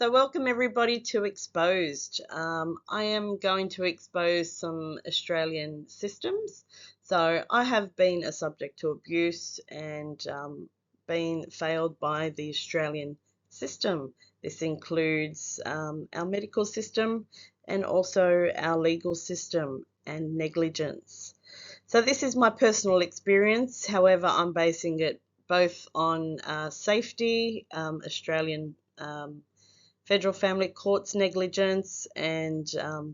So welcome everybody to Exposed. I am going to expose some Australian systems. So I have been a subject to abuse and been failed by the Australian system. This includes our medical system and also our legal system and negligence. So this is my personal experience. However, I'm basing it both on safety, Australian Federal Family Court's negligence, and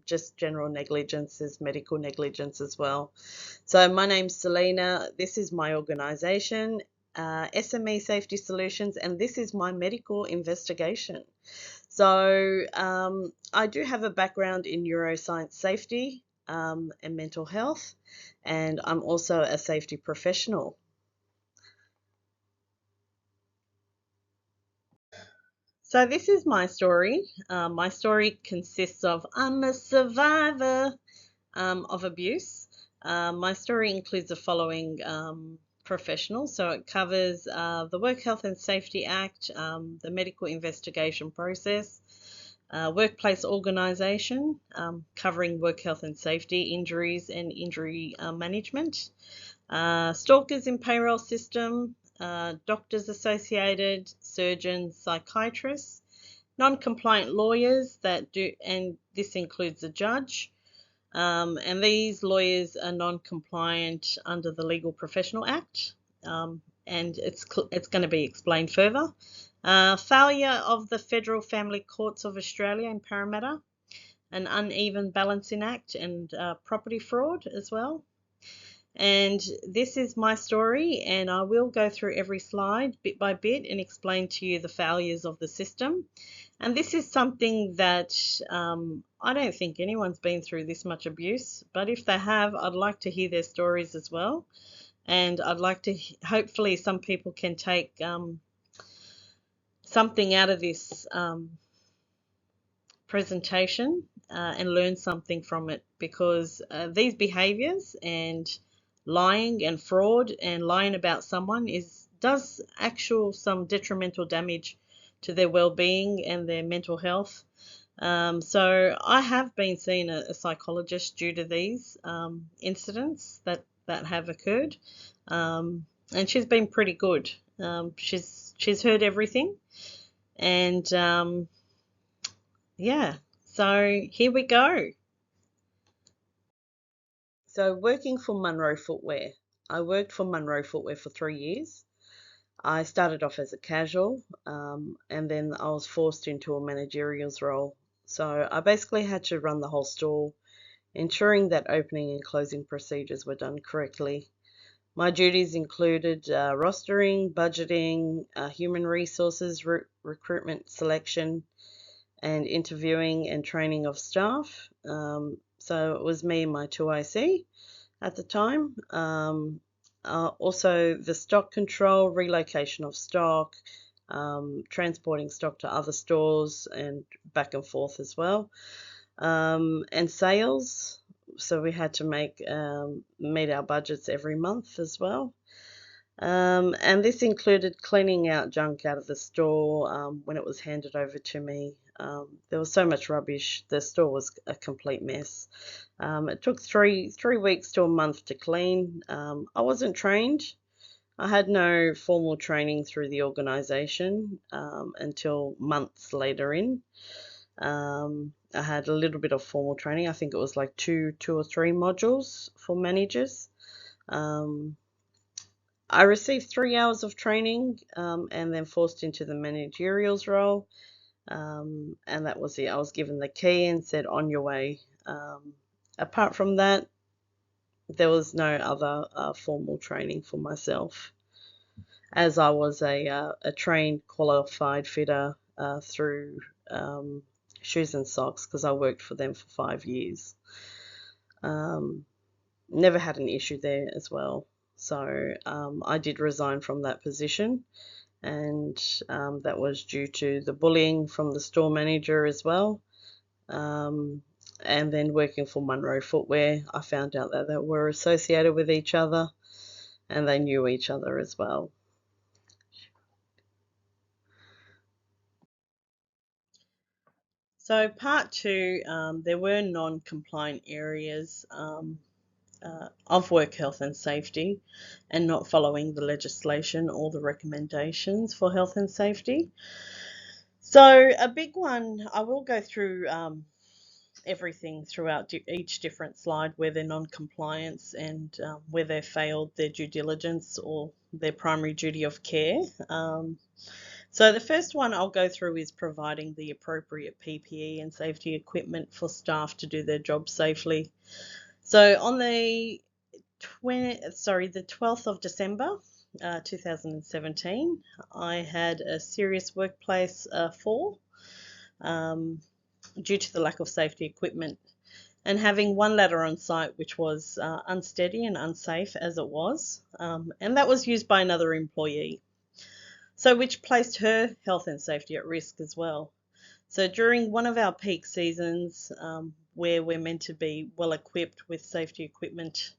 just general negligence is medical negligence as well. So my name's Selina. This is my organisation, SME Safety Solutions, and this is my medical investigation. So I do have a background in neuroscience safety and mental health, and I'm also a safety professional. So this is my story. My story consists of I'm a survivor of abuse. My story includes the following professionals. So it covers the Work Health and Safety Act, the medical investigation process, workplace organisation, covering work health and safety, injuries and injury management, stalkers in payroll system, doctors associated, surgeons, psychiatrists, non-compliant lawyers that do, and this includes the judge. And these lawyers are non-compliant under the Legal Professional Act, and it's going to be explained further. Failure of the Federal Family Courts of Australia in Parramatta, an uneven balancing act, and property fraud as well. And this is my story, and I will go through every slide bit by bit and explain to you the failures of the system. And this is something that I don't think anyone's been through this much abuse, but if they have, I'd like to hear their stories as well. And I'd like to, hopefully some people can take something out of this presentation and learn something from it, because these behaviors and lying and fraud and lying about someone does some detrimental damage to their well-being and their mental health. So I have been seeing a psychologist due to these incidents that have occurred, and she's been pretty good. She's heard everything, and yeah. So here we go. So working for Munro Footwear. I worked for Munro Footwear for 3 years. I started off as a casual, and then I was forced into a managerials role. So I basically had to run the whole store, ensuring that opening and closing procedures were done correctly. My duties included rostering, budgeting, human resources, recruitment selection, and interviewing and training of staff. So it was me and my 2IC at the time. Also the stock control, relocation of stock, transporting stock to other stores and back and forth as well. And sales. So we had to meet our budgets every month as well. And this included cleaning out junk out of the store when it was handed over to me. There was so much rubbish. The store was a complete mess. It took three weeks to a month to clean. I wasn't trained. I had no formal training through the organisation until months later in. I had a little bit of formal training. I think it was like two or three modules for managers. I received 3 hours of training and then forced into the managerials role. And that was it. I was given the key and said, on your way. Apart from that, there was no other formal training for myself, as I was a trained, qualified fitter through Shoes and Socks, because I worked for them for 5 years. Never had an issue there as well. So I did resign from that position, and that was due to the bullying from the store manager as well. And then working for Munro Footwear, I found out that they were associated with each other and they knew each other as well. So part two, there were non-compliant areas of work health and safety and not following the legislation or the recommendations for health and safety. So a big one, I will go through everything throughout each different slide where they're non-compliance and where they failed their due diligence or their primary duty of care. So the first one I'll go through is providing the appropriate PPE and safety equipment for staff to do their job safely. So on the 12th of December 2017, I had a serious workplace fall due to the lack of safety equipment and having one ladder on site which was unsteady and unsafe as it was, and that was used by another employee. So which placed her health and safety at risk as well. So during one of our peak seasons, where we're meant to be well equipped with safety equipment,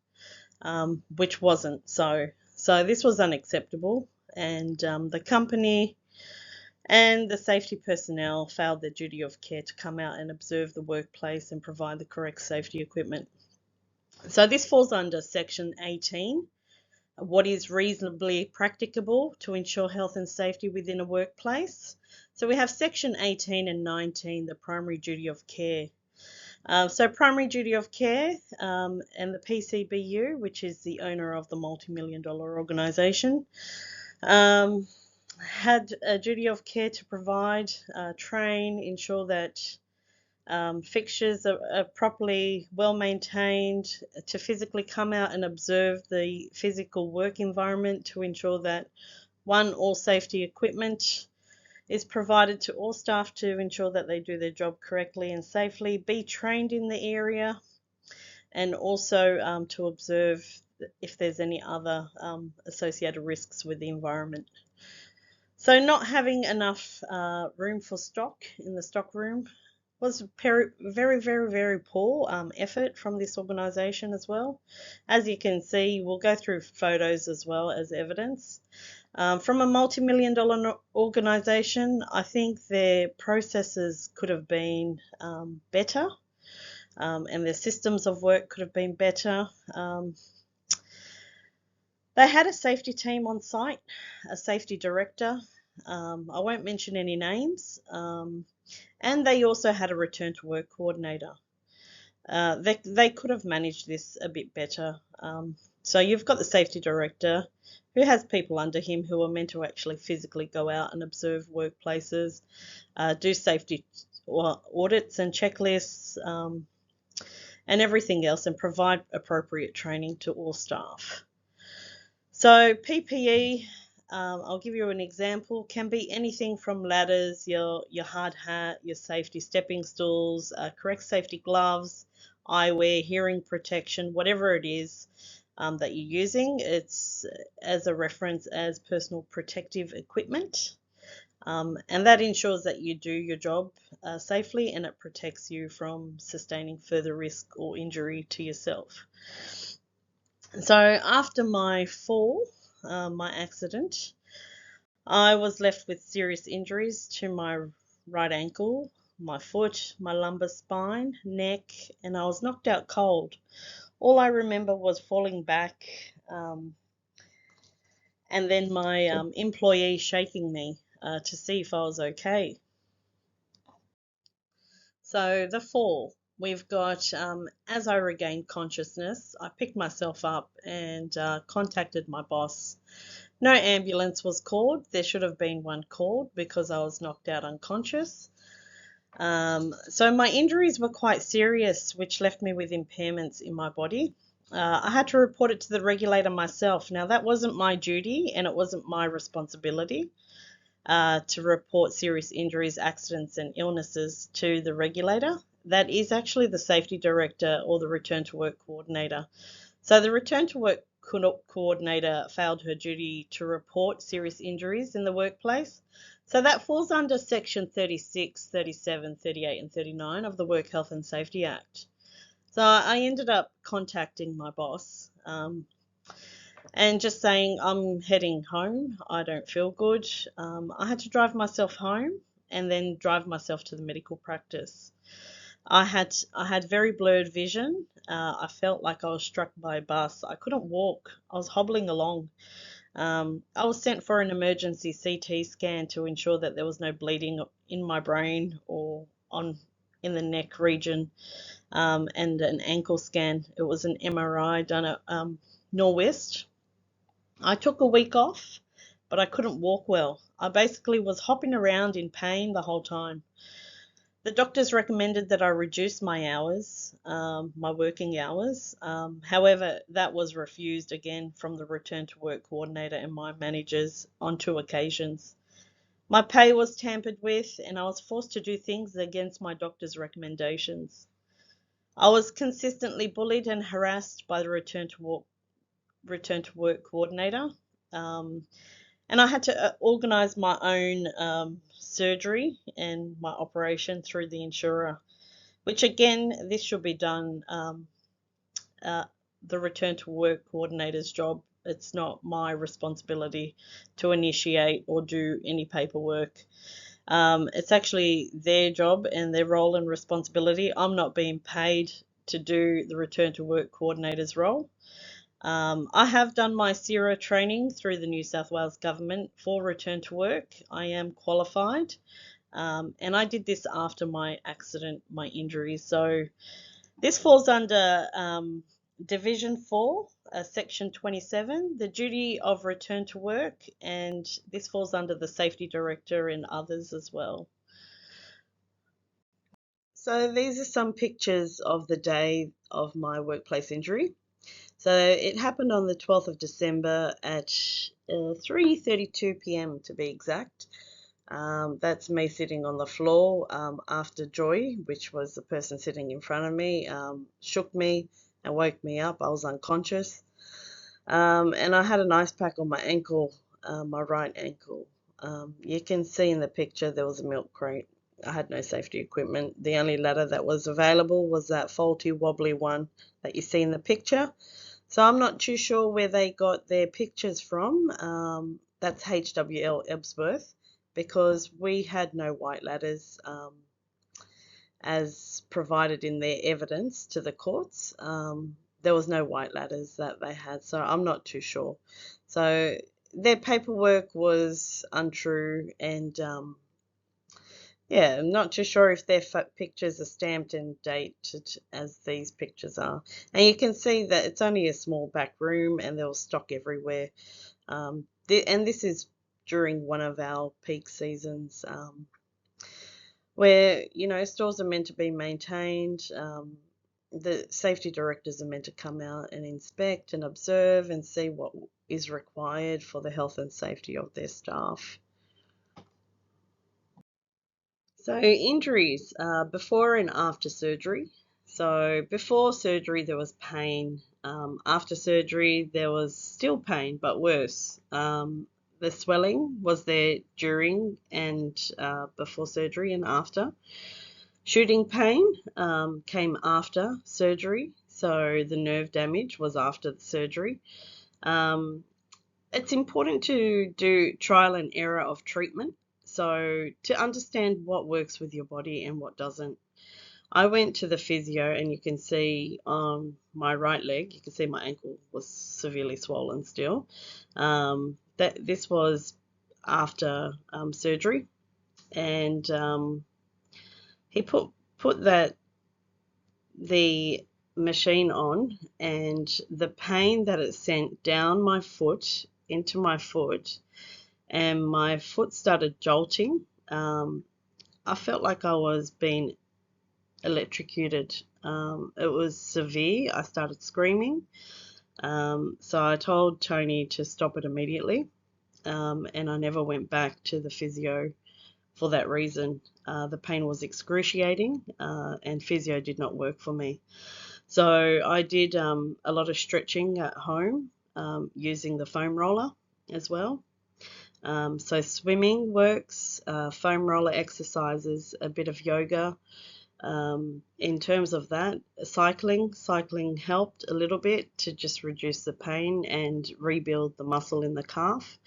which wasn't. So this was unacceptable, and the company and the safety personnel failed their duty of care to come out and observe the workplace and provide the correct safety equipment. So this falls under Section 18. What is reasonably practicable to ensure health and safety within a workplace. So we have Section 18 and 19, the primary duty of care. So primary duty of care and the PCBU, which is the owner of the multi-million-dollar organisation, had a duty of care to provide, train, ensure that fixtures are properly well maintained, to physically come out and observe the physical work environment to ensure that all safety equipment is provided to all staff to ensure that they do their job correctly and safely, be trained in the area, and also to observe if there's any other associated risks with the environment. So not having enough room for stock in the stock room was very, very, very poor effort from this organisation as well. As you can see, we'll go through photos as well as evidence. From a multi-million-dollar organisation, I think their processes could have been better, and their systems of work could have been better. They had a safety team on site, a safety director. I won't mention any names. And they also had a return to work coordinator. They could have managed this a bit better. So you've got the safety director who has people under him who are meant to actually physically go out and observe workplaces, do safety audits and checklists, and everything else, and provide appropriate training to all staff. So PPE, I'll give you an example, can be anything from ladders, your hard hat, your safety stepping stools, correct safety gloves, eyewear, hearing protection, whatever it is that you're using. It's as a reference as personal protective equipment. And that ensures that you do your job safely, and it protects you from sustaining further risk or injury to yourself. So after my fall, my accident, I was left with serious injuries to my right ankle, my foot, my lumbar spine, neck, and I was knocked out cold. All I remember was falling back and then my employee shaking me to see if I was okay. So the fall, we've got, as I regained consciousness, I picked myself up and contacted my boss. No ambulance was called. There should have been one called because I was knocked out unconscious. So my injuries were quite serious, which left me with impairments in my body. I had to report it to the regulator myself. Now, that wasn't my duty and it wasn't my responsibility to report serious injuries, accidents and illnesses to the regulator. That is actually the safety director or the return to work coordinator. So the return to work coordinator failed her duty to report serious injuries in the workplace. So that falls under Section 36, 37, 38 and 39 of the Work Health and Safety Act. So I ended up contacting my boss and just saying, I'm heading home. I don't feel good. I had to drive myself home. and then drive myself to the medical practice. I had very blurred vision. I felt like I was struck by a bus. I couldn't walk. I was hobbling along. I was sent for an emergency CT scan to ensure that there was no bleeding in my brain or on in the neck region, and an ankle scan. It was an MRI done at Norwest. I took a week off, but I couldn't walk well. I basically was hopping around in pain the whole time. The doctors recommended that I reduce my hours, my working hours. However, that was refused again from the return to work coordinator and my managers on 2 occasions. My pay was tampered with, and I was forced to do things against my doctor's recommendations. I was consistently bullied and harassed by the return to work coordinator. Um, and I had to organise my own surgery and my operation through the insurer, which again, this should be done, uh, the return to work coordinator's job. It's not my responsibility to initiate or do any paperwork. It's actually their job and their role and responsibility. I'm not being paid to do the return to work coordinator's role. I have done my CERA training through the New South Wales government for return to work. I am qualified, and I did this after my accident, my injury. So this falls under Division 4, Section 27, the duty of return to work, and this falls under the Safety Director and others as well. So these are some pictures of the day of my workplace injury. So it happened on the 12th of December at 3:32 p.m. to be exact. That's me sitting on the floor after Joy, which was the person sitting in front of me, shook me and woke me up. I was unconscious. And I had an ice pack on my ankle, my right ankle. You can see in the picture there was a milk crate. I had no safety equipment. The only ladder that was available was that faulty, wobbly one that you see in the picture. So I'm not too sure where they got their pictures from. That's HWL Ebsworth, because we had no white ladders as provided in their evidence to the courts. There was no white ladders that they had, so I'm not too sure. So their paperwork was untrue, and yeah, I'm not too sure if their pictures are stamped and dated as these pictures are. And you can see that it's only a small back room and there was stock everywhere. And this is during one of our peak seasons, where, stores are meant to be maintained. The safety directors are meant to come out and inspect and observe and see what is required for the health and safety of their staff. So injuries, before and after surgery. So before surgery there was pain. After surgery there was still pain, but worse. The swelling was there during and before surgery and after. Shooting pain came after surgery. So the nerve damage was after the surgery. It's important to do trial and error of treatment. So to understand what works with your body and what doesn't. I went to the physio, and you can see on my right leg, you can see my ankle was severely swollen still. That this was after surgery, and he put the machine on, and the pain that it sent down my foot into my foot, and my foot started jolting. I felt like I was being electrocuted. It was severe. I started screaming. So I told Tony to stop it immediately, and I never went back to the physio for that reason. The pain was excruciating, and physio did not work for me. So I did a lot of stretching at home, using the foam roller as well. So swimming works, foam roller exercises, a bit of yoga. In terms of that, cycling helped a little bit to just reduce the pain and rebuild the muscle in the calf.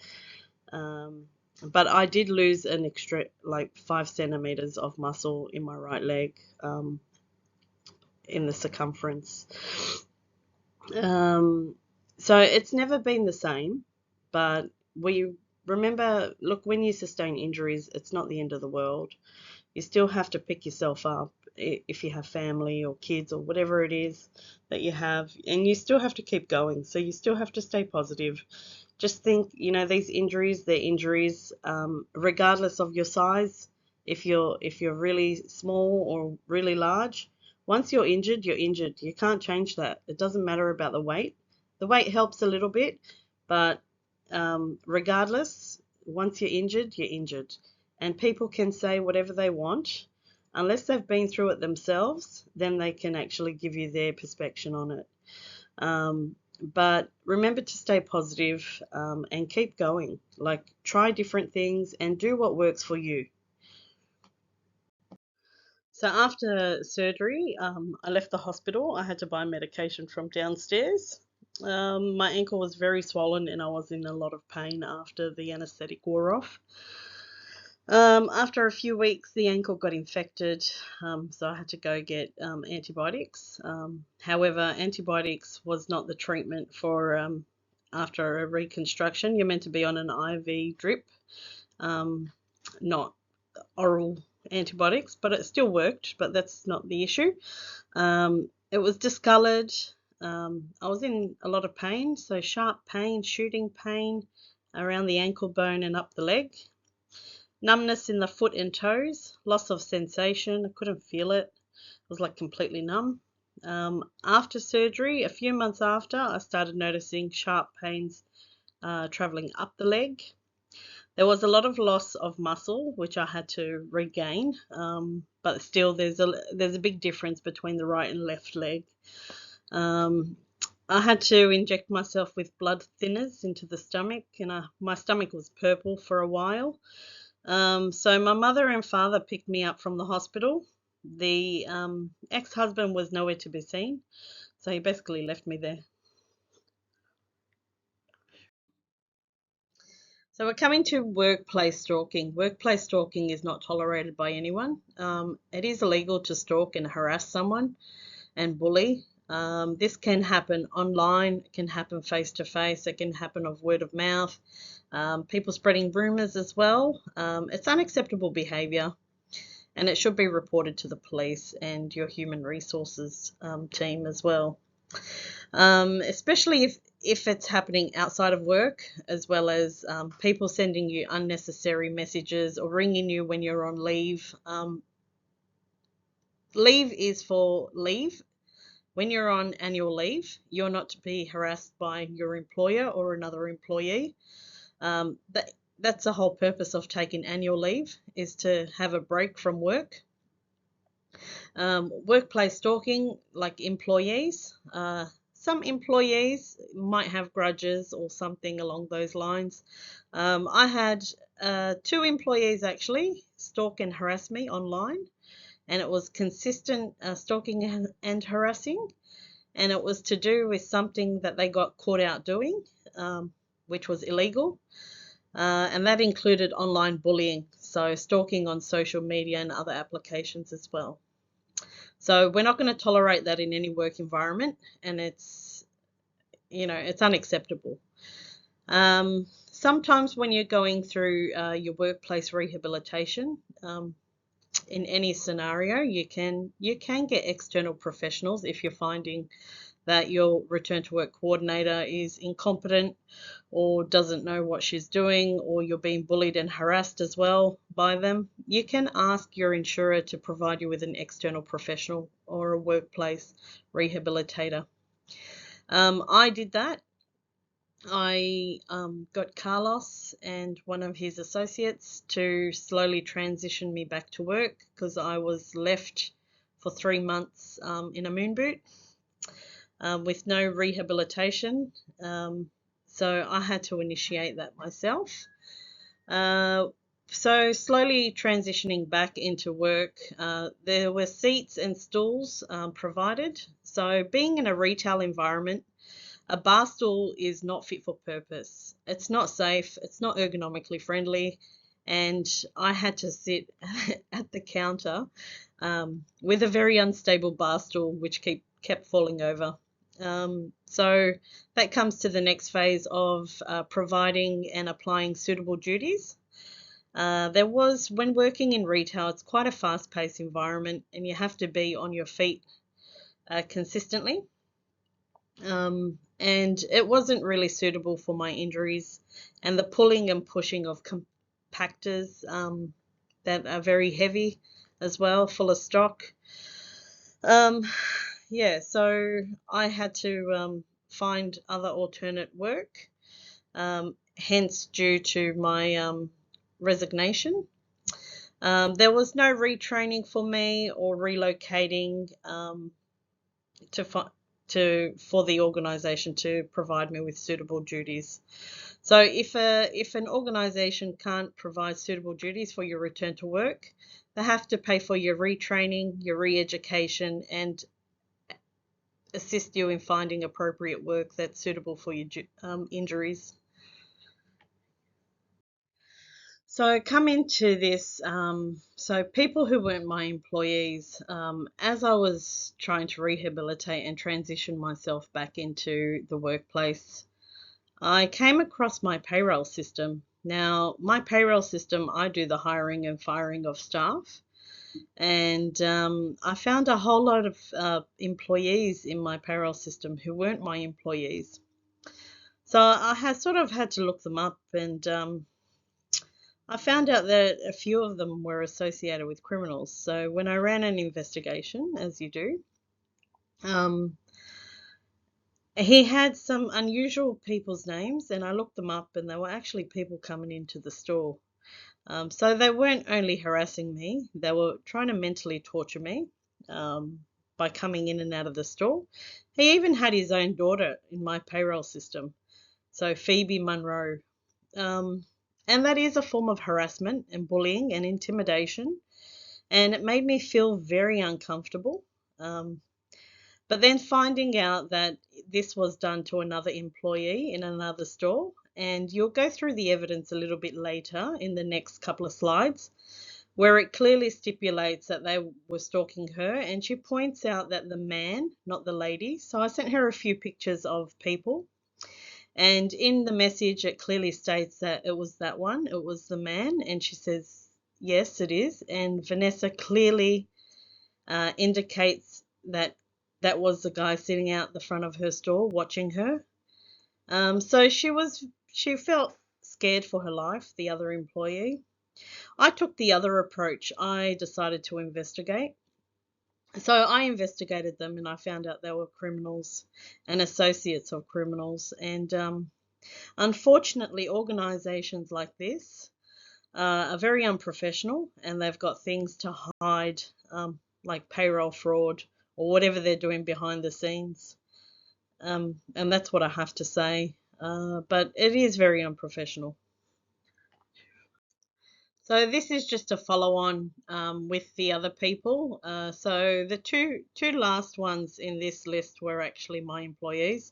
but I did lose an extra like 5 centimeters of muscle in my right leg, in the circumference. Um, so it's never been the same, but we remember, look, when you sustain injuries, it's not the end of the world. You still have to pick yourself up if you have family or kids or whatever it is that you have, and you still have to keep going. So you still have to stay positive. Just think, these injuries, they're injuries, regardless of your size. If you're really small or really large, once you're injured, you're injured. You can't change that. It doesn't matter about the weight. The weight helps a little bit, but regardless, once you're injured, you're injured. And people can say whatever they want. Unless they've been through it themselves, then they can actually give you their perspective on it. But remember to stay positive, and keep going. Like, try different things and do what works for you. So after surgery, I left the hospital. I had to buy medication from downstairs. My ankle was very swollen and I was in a lot of pain after the anesthetic wore off. After a few weeks, the ankle got infected, so I had to go get antibiotics. However, antibiotics was not the treatment for after a reconstruction. You're meant to be on an IV drip, not oral antibiotics, but it still worked, but that's not the issue. It was discolored. I was in a lot of pain, so sharp pain, shooting pain around the ankle bone and up the leg. Numbness in the foot and toes, loss of sensation. I couldn't feel it. It was like completely numb. After surgery, a few months after, I started noticing sharp pains traveling up the leg. There was a lot of loss of muscle, which I had to regain, but still there's a big difference between the right and left leg. I had to inject myself with blood thinners into the stomach, and my stomach was purple for a while. So my mother and father picked me up from the hospital. The ex-husband was nowhere to be seen, so he basically left me there. So we're coming to workplace stalking. Workplace stalking is not tolerated by anyone. It is illegal to stalk and harass someone and bully. This can happen online, it can happen face to face, it can happen of word of mouth, people spreading rumours as well. It's unacceptable behaviour, and it should be reported to the police and your human resources team as well. Especially if it's happening outside of work, as well as people sending you unnecessary messages or ringing you when you're on leave. Leave is for leave. When you're on annual leave, you're not to be harassed by your employer or another employee. That's the whole purpose of taking annual leave, is to have a break from work. Workplace stalking, like employees. Some employees might have grudges or something along those lines. I had 2 employees actually stalk and harass me online, and it was consistent stalking and harassing, and it was to do with something that they got caught out doing, which was illegal, and that included online bullying, so stalking on social media and other applications as well. So we're not going to tolerate that in any work environment, and it's unacceptable. Sometimes when you're going through your workplace rehabilitation, in any scenario, you can get external professionals if you're finding that your return to work coordinator is incompetent or doesn't know what she's doing, or you're being bullied and harassed as well by them. You can ask your insurer to provide you with an external professional or a workplace rehabilitator. I did that. I got Carlos and one of his associates to slowly transition me back to work, because I was left for 3 months in a moon boot with no rehabilitation. So I had to initiate that myself. So slowly transitioning back into work, there were seats and stools provided. So being in a retail environment, A bar stool is not fit for purpose. It's not safe, it's not ergonomically friendly, and I had to sit at the counter with a very unstable bar stool which kept falling over. So that comes to the next phase of providing and applying suitable duties. When working in retail, it's quite a fast paced environment and you have to be on your feet consistently. And it wasn't really suitable for my injuries and the pulling and pushing of compactors that are very heavy as well, full of stock. Um, yeah, so I had to find other alternate work, hence due to my resignation. There was no retraining for me or relocating to for the organisation to provide me with suitable duties. So if an organisation can't provide suitable duties for your return to work, they have to pay for your retraining, your re-education, and assist you in finding appropriate work that's suitable for your injuries. So come into this, so people who weren't my employees, as I was trying to rehabilitate and transition myself back into the workplace, I came across my payroll system. Now, my payroll system, I do the hiring and firing of staff, and I found a whole lot of employees in my payroll system who weren't my employees. So I had sort of had to look them up, and I found out that a few of them were associated with criminals. So when I ran an investigation, as you do, um, he had some unusual people's names, and I looked them up, and they were actually people coming into the store. So they weren't only harassing me, they were trying to mentally torture me by coming in and out of the store. He even had his own daughter in my payroll system, so Phoebe Monroe. Um, and that is a form of harassment and bullying and intimidation, and it made me feel very uncomfortable. Um, but then finding out that this was done to another employee in another store, and you'll go through the evidence a little bit later in the next couple of slides, where it clearly stipulates that they were stalking her, and she points out that the man, not the lady. So I sent her a few pictures of people, and in the message it clearly states that it was that one, it was the man, and she says, yes, it is. And Vanessa clearly indicates that that was the guy sitting out the front of her store watching her. So she felt scared for her life, the other employee. I took the other approach. I decided to investigate. So I investigated them and I found out they were criminals and associates of criminals. And unfortunately, organisations like this are very unprofessional and they've got things to hide, like payroll fraud or whatever they're doing behind the scenes. And that's what I have to say. But it is very unprofessional. So this is just a follow on with the other people. So the two last ones in this list were actually my employees.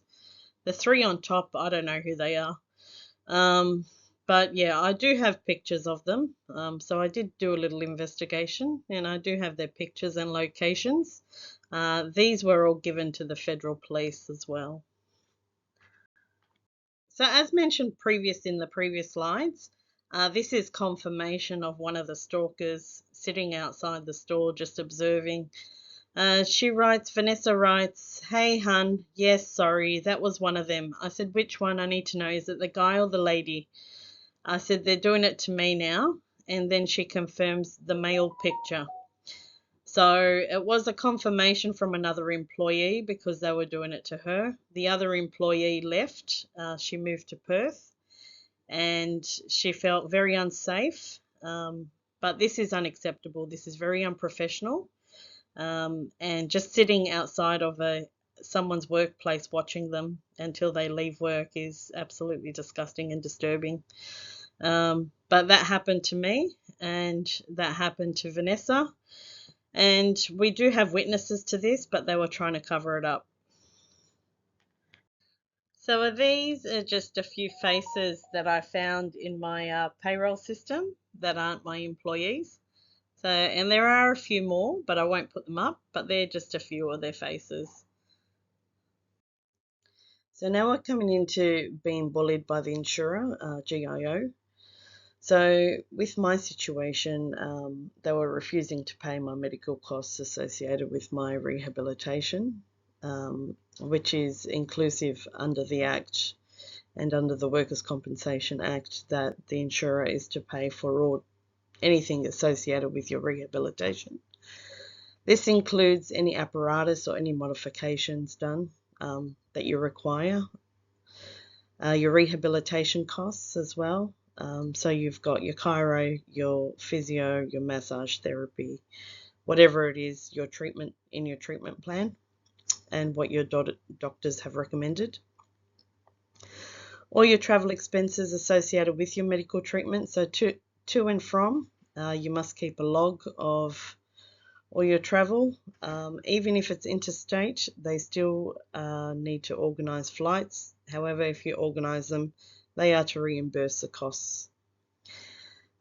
The three on top, I don't know who they are. Um, but yeah, I do have pictures of them. So I did do a little investigation and I do have their pictures and locations. These were all given to the federal police as well. So as mentioned in the previous slides, this is confirmation of one of the stalkers sitting outside the store just observing. Vanessa writes, hey hun, yes, sorry, that was one of them. I said, which one? I need to know. Is it the guy or the lady? I said, they're doing it to me now. And then she confirms the male picture. So it was a confirmation from another employee because they were doing it to her. The other employee left. She moved to Perth and she felt very unsafe. But this is unacceptable. This is very unprofessional. And just sitting outside of someone's workplace watching them until they leave work is absolutely disgusting and disturbing. But that happened to me and that happened to Vanessa. And we do have witnesses to this, but they were trying to cover it up. So these are just a few faces that I found in my payroll system that aren't my employees. So, and there are a few more, but I won't put them up, but they're just a few of their faces. So now we're coming into being bullied by the insurer, GIO. So with my situation, they were refusing to pay my medical costs associated with my rehabilitation, which is inclusive under the Act and under the Workers' Compensation Act, that the insurer is to pay for anything associated with your rehabilitation. This includes any apparatus or any modifications done that you require, your rehabilitation costs as well. So you've got your chiro, your physio, your massage therapy, whatever it is, your treatment in your treatment plan and what your doctors have recommended. All your travel expenses associated with your medical treatment. So to and from, you must keep a log of all your travel. Even if it's interstate, they still need to organise flights. However, if you organise them, they are to reimburse the costs.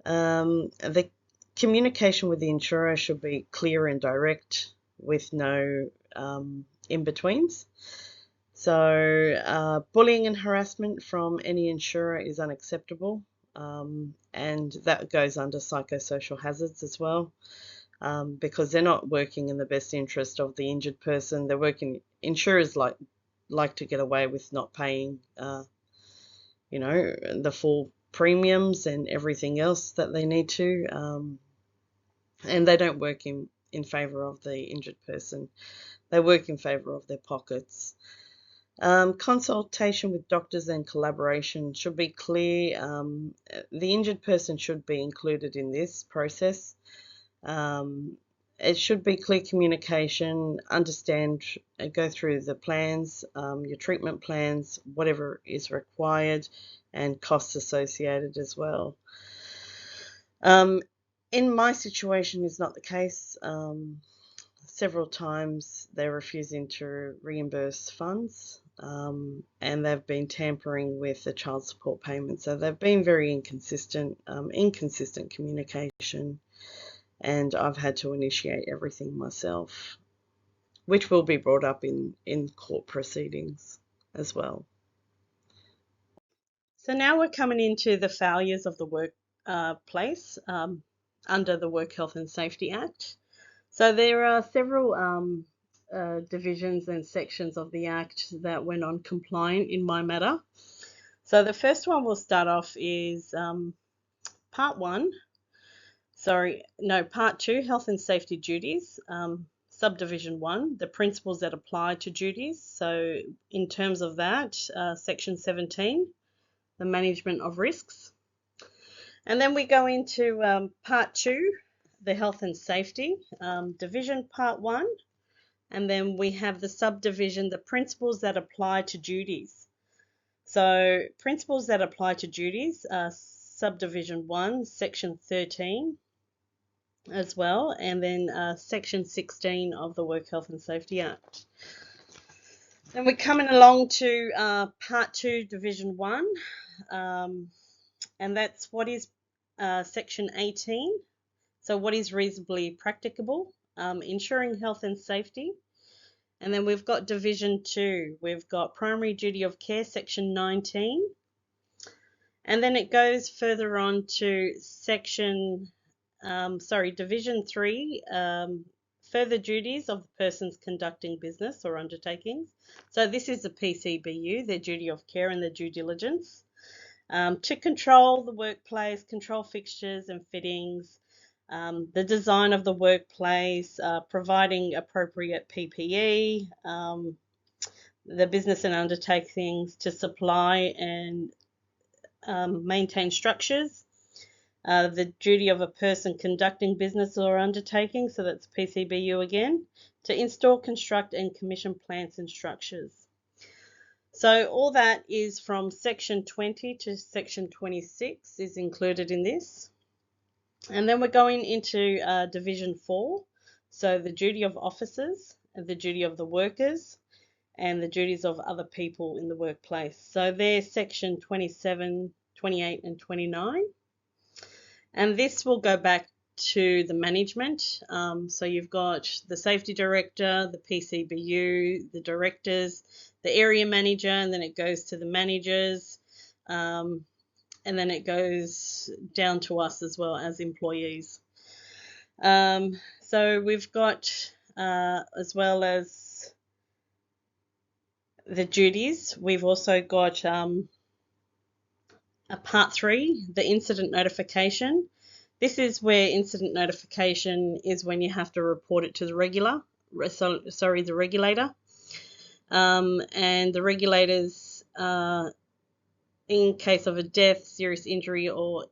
The communication with the insurer should be clear and direct with no in-betweens. So bullying and harassment from any insurer is unacceptable, and that goes under psychosocial hazards as well, because they're not working in the best interest of the injured person. They're working, insurers like to get away with not paying, the full premiums and everything else that they need to, and they don't work in favour of the injured person. They work in favour of their pockets. Consultation with doctors and collaboration should be clear. The injured person should be included in this process. It should be clear communication, understand and go through the plans, your treatment plans, whatever is required, and costs associated as well. In my situation is not the case. Several times they're refusing to reimburse funds, and they've been tampering with the child support payments. So they've been very inconsistent communication, and I've had to initiate everything myself, which will be brought up in court proceedings as well. So now we're coming into the failures of the workplace under the Work Health and Safety Act. So there are several divisions and sections of the Act that were non-compliant in my matter. So the first one we'll start off is Part 2, Health and Safety Duties, Subdivision 1, the principles that apply to duties. So in terms of that, Section 17, the management of risks. And then we go into Part 2, the Health and Safety, Division Part 1, and then we have the subdivision, the principles that apply to duties. So principles that apply to duties, Subdivision 1, Section 13 as well, and then Section 16 of the Work Health and Safety Act. Then we're coming along to Part 2, Division 1, and that's what is Section 18. So what is reasonably practicable, ensuring health and safety. And then we've got Division 2. We've got Primary Duty of Care, Section 19. And then it goes further on to Division 3, further duties of the persons conducting business or undertakings. So this is the PCBU, their duty of care and their due diligence. To control the workplace, control fixtures and fittings, the design of the workplace, providing appropriate PPE, the business and undertakings to supply and maintain structures, the duty of a person conducting business or undertaking, so that's PCBU again, to install, construct and commission plants and structures. So all that is from Section 20 to Section 26 is included in this. And then we're going into Division 4, so the duty of officers, the duty of the workers, and the duties of other people in the workplace. So there's section 27, 28, and 29. And this will go back to the management. So you've got the safety director, the PCBU, the directors, the area manager, and then it goes to the managers. And then it goes down to us as well as employees. So we've got, as well as the duties, we've also got a part 3, the incident notification. This is where incident notification is when you have to report it to the regulator. And the regulators, in case of a death, serious injury, or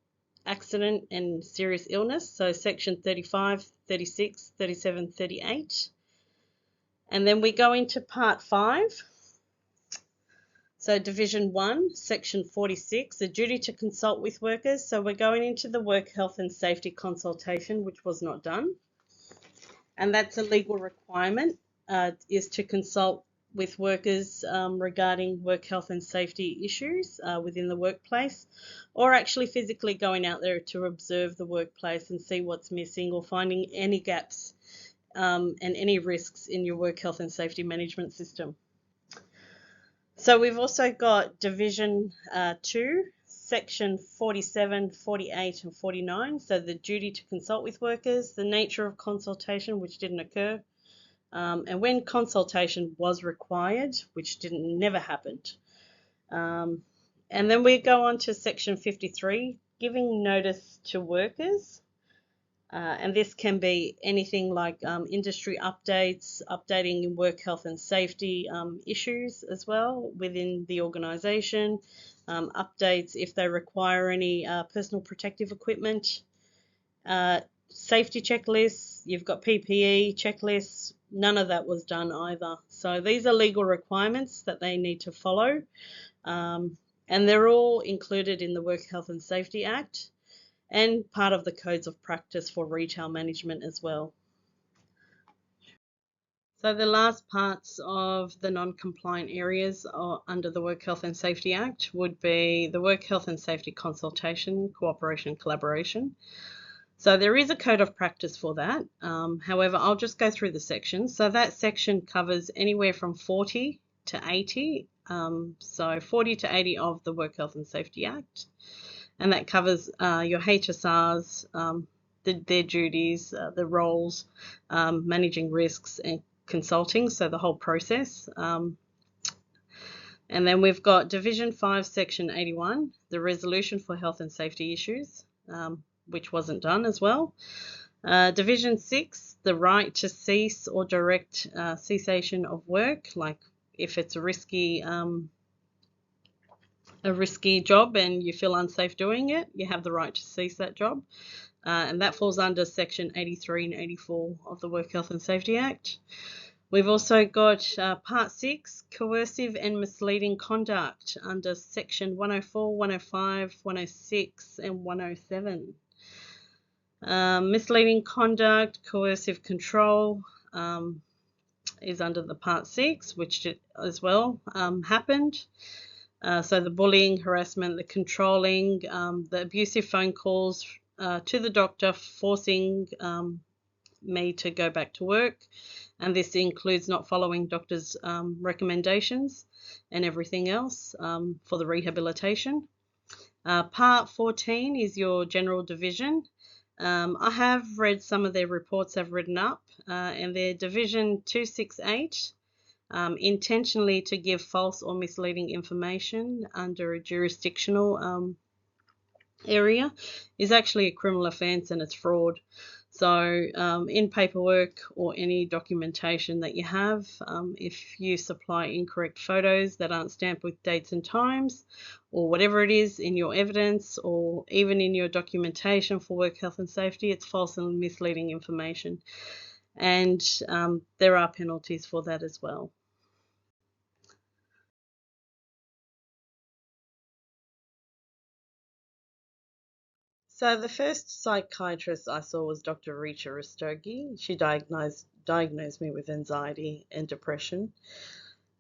accident and serious illness. So section 35, 36, 37, 38. And then we go into part 5. So division 1, section 46, the duty to consult with workers. So we're going into the work health and safety consultation, which was not done. And that's a legal requirement, is to consult with workers regarding work health and safety issues within the workplace, or actually physically going out there to observe the workplace and see what's missing or finding any gaps and any risks in your work health and safety management system. So we've also got division 2, section 47, 48, and 49. So the duty to consult with workers, the nature of consultation, which didn't occur, and when consultation was required, which never happened. And then we go on to section 53, giving notice to workers. And this can be anything like industry updates, updating work health and safety issues as well within the organisation, updates if they require any personal protective equipment, safety checklists, you've got PPE checklists, none of that was done either. So these are legal requirements that they need to follow, and they're all included in the Work Health and Safety Act and part of the codes of practice for retail management as well. So the last parts of the non-compliant areas under the Work Health and Safety Act would be the Work Health and Safety consultation, cooperation, and collaboration. So there is a code of practice for that. However, I'll just go through the sections. So that section covers anywhere from 40 to 80. So 40 to 80 of the Work Health and Safety Act. And that covers your HSRs, their duties, the roles, managing risks, and consulting, so the whole process. And then we've got Division 5, Section 81, the resolution for health and safety issues, which wasn't done as well. Division 6, the right to cease or direct cessation of work, like if it's a risky job and you feel unsafe doing it, you have the right to cease that job. And that falls under Section 83 and 84 of the Work Health and Safety Act. We've also got Part 6, coercive and misleading conduct, under Section 104, 105, 106 and 107. Misleading conduct, coercive control is under the Part 6, which as well happened. So the bullying, harassment, the controlling, the abusive phone calls to the doctor, forcing me to go back to work. And this includes not following doctor's recommendations and everything else for the rehabilitation. Part 14 is your general division. I have read some of their reports I've written up, and their division 268, intentionally to give false or misleading information under a jurisdictional area, is actually a criminal offence and it's fraud. So in paperwork or any documentation that you have, if you supply incorrect photos that aren't stamped with dates and times, or whatever it is in your evidence, or even in your documentation for work health and safety, it's false and misleading information. And there are penalties for that as well. So the first psychiatrist I saw was Dr. Richa Rastogi. She diagnosed me with anxiety and depression.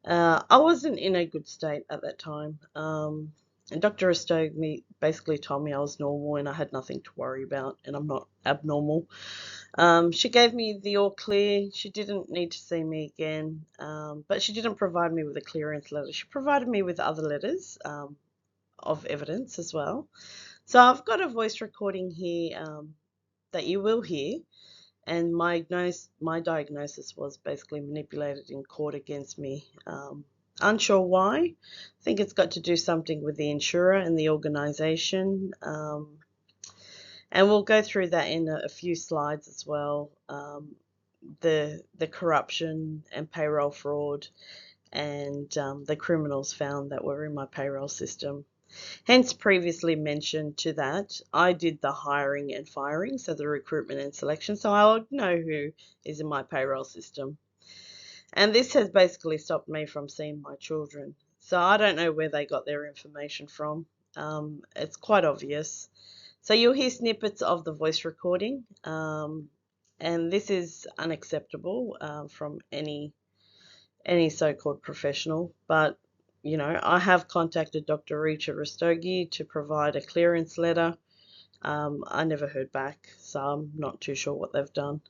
I wasn't in a good state at that time. And Dr. Rastogi basically told me I was normal and I had nothing to worry about and I'm not abnormal. She gave me the all clear. She didn't need to see me again, but she didn't provide me with a clearance letter. She provided me with other letters of evidence as well. So I've got a voice recording here that you will hear. And my diagnosis was basically manipulated in court against me. Unsure why. I think it's got to do something with the insurer and the organisation. And we'll go through that in a few slides as well. The corruption and payroll fraud and the criminals found that were in my payroll system. Hence, previously mentioned to that, I did the hiring and firing, so the recruitment and selection, so I would know who is in my payroll system. And this has basically stopped me from seeing my children. So I don't know where they got their information from. It's quite obvious. So you'll hear snippets of the voice recording, and this is unacceptable from any so-called professional, but I have contacted Dr. Richa Rastogi to provide a clearance letter. I never heard back, so I'm not too sure what they've done.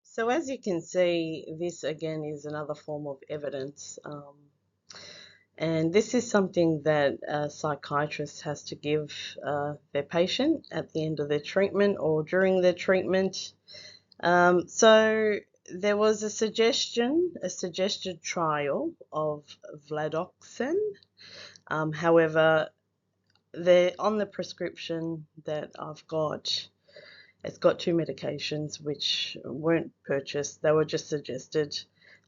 So as you can see, this again is another form of evidence. And this is something that a psychiatrist has to give their patient at the end of their treatment or during their treatment. So there was a suggested trial of Vladoxin. However, on the prescription that I've got, it's got two medications which weren't purchased. They were just suggested,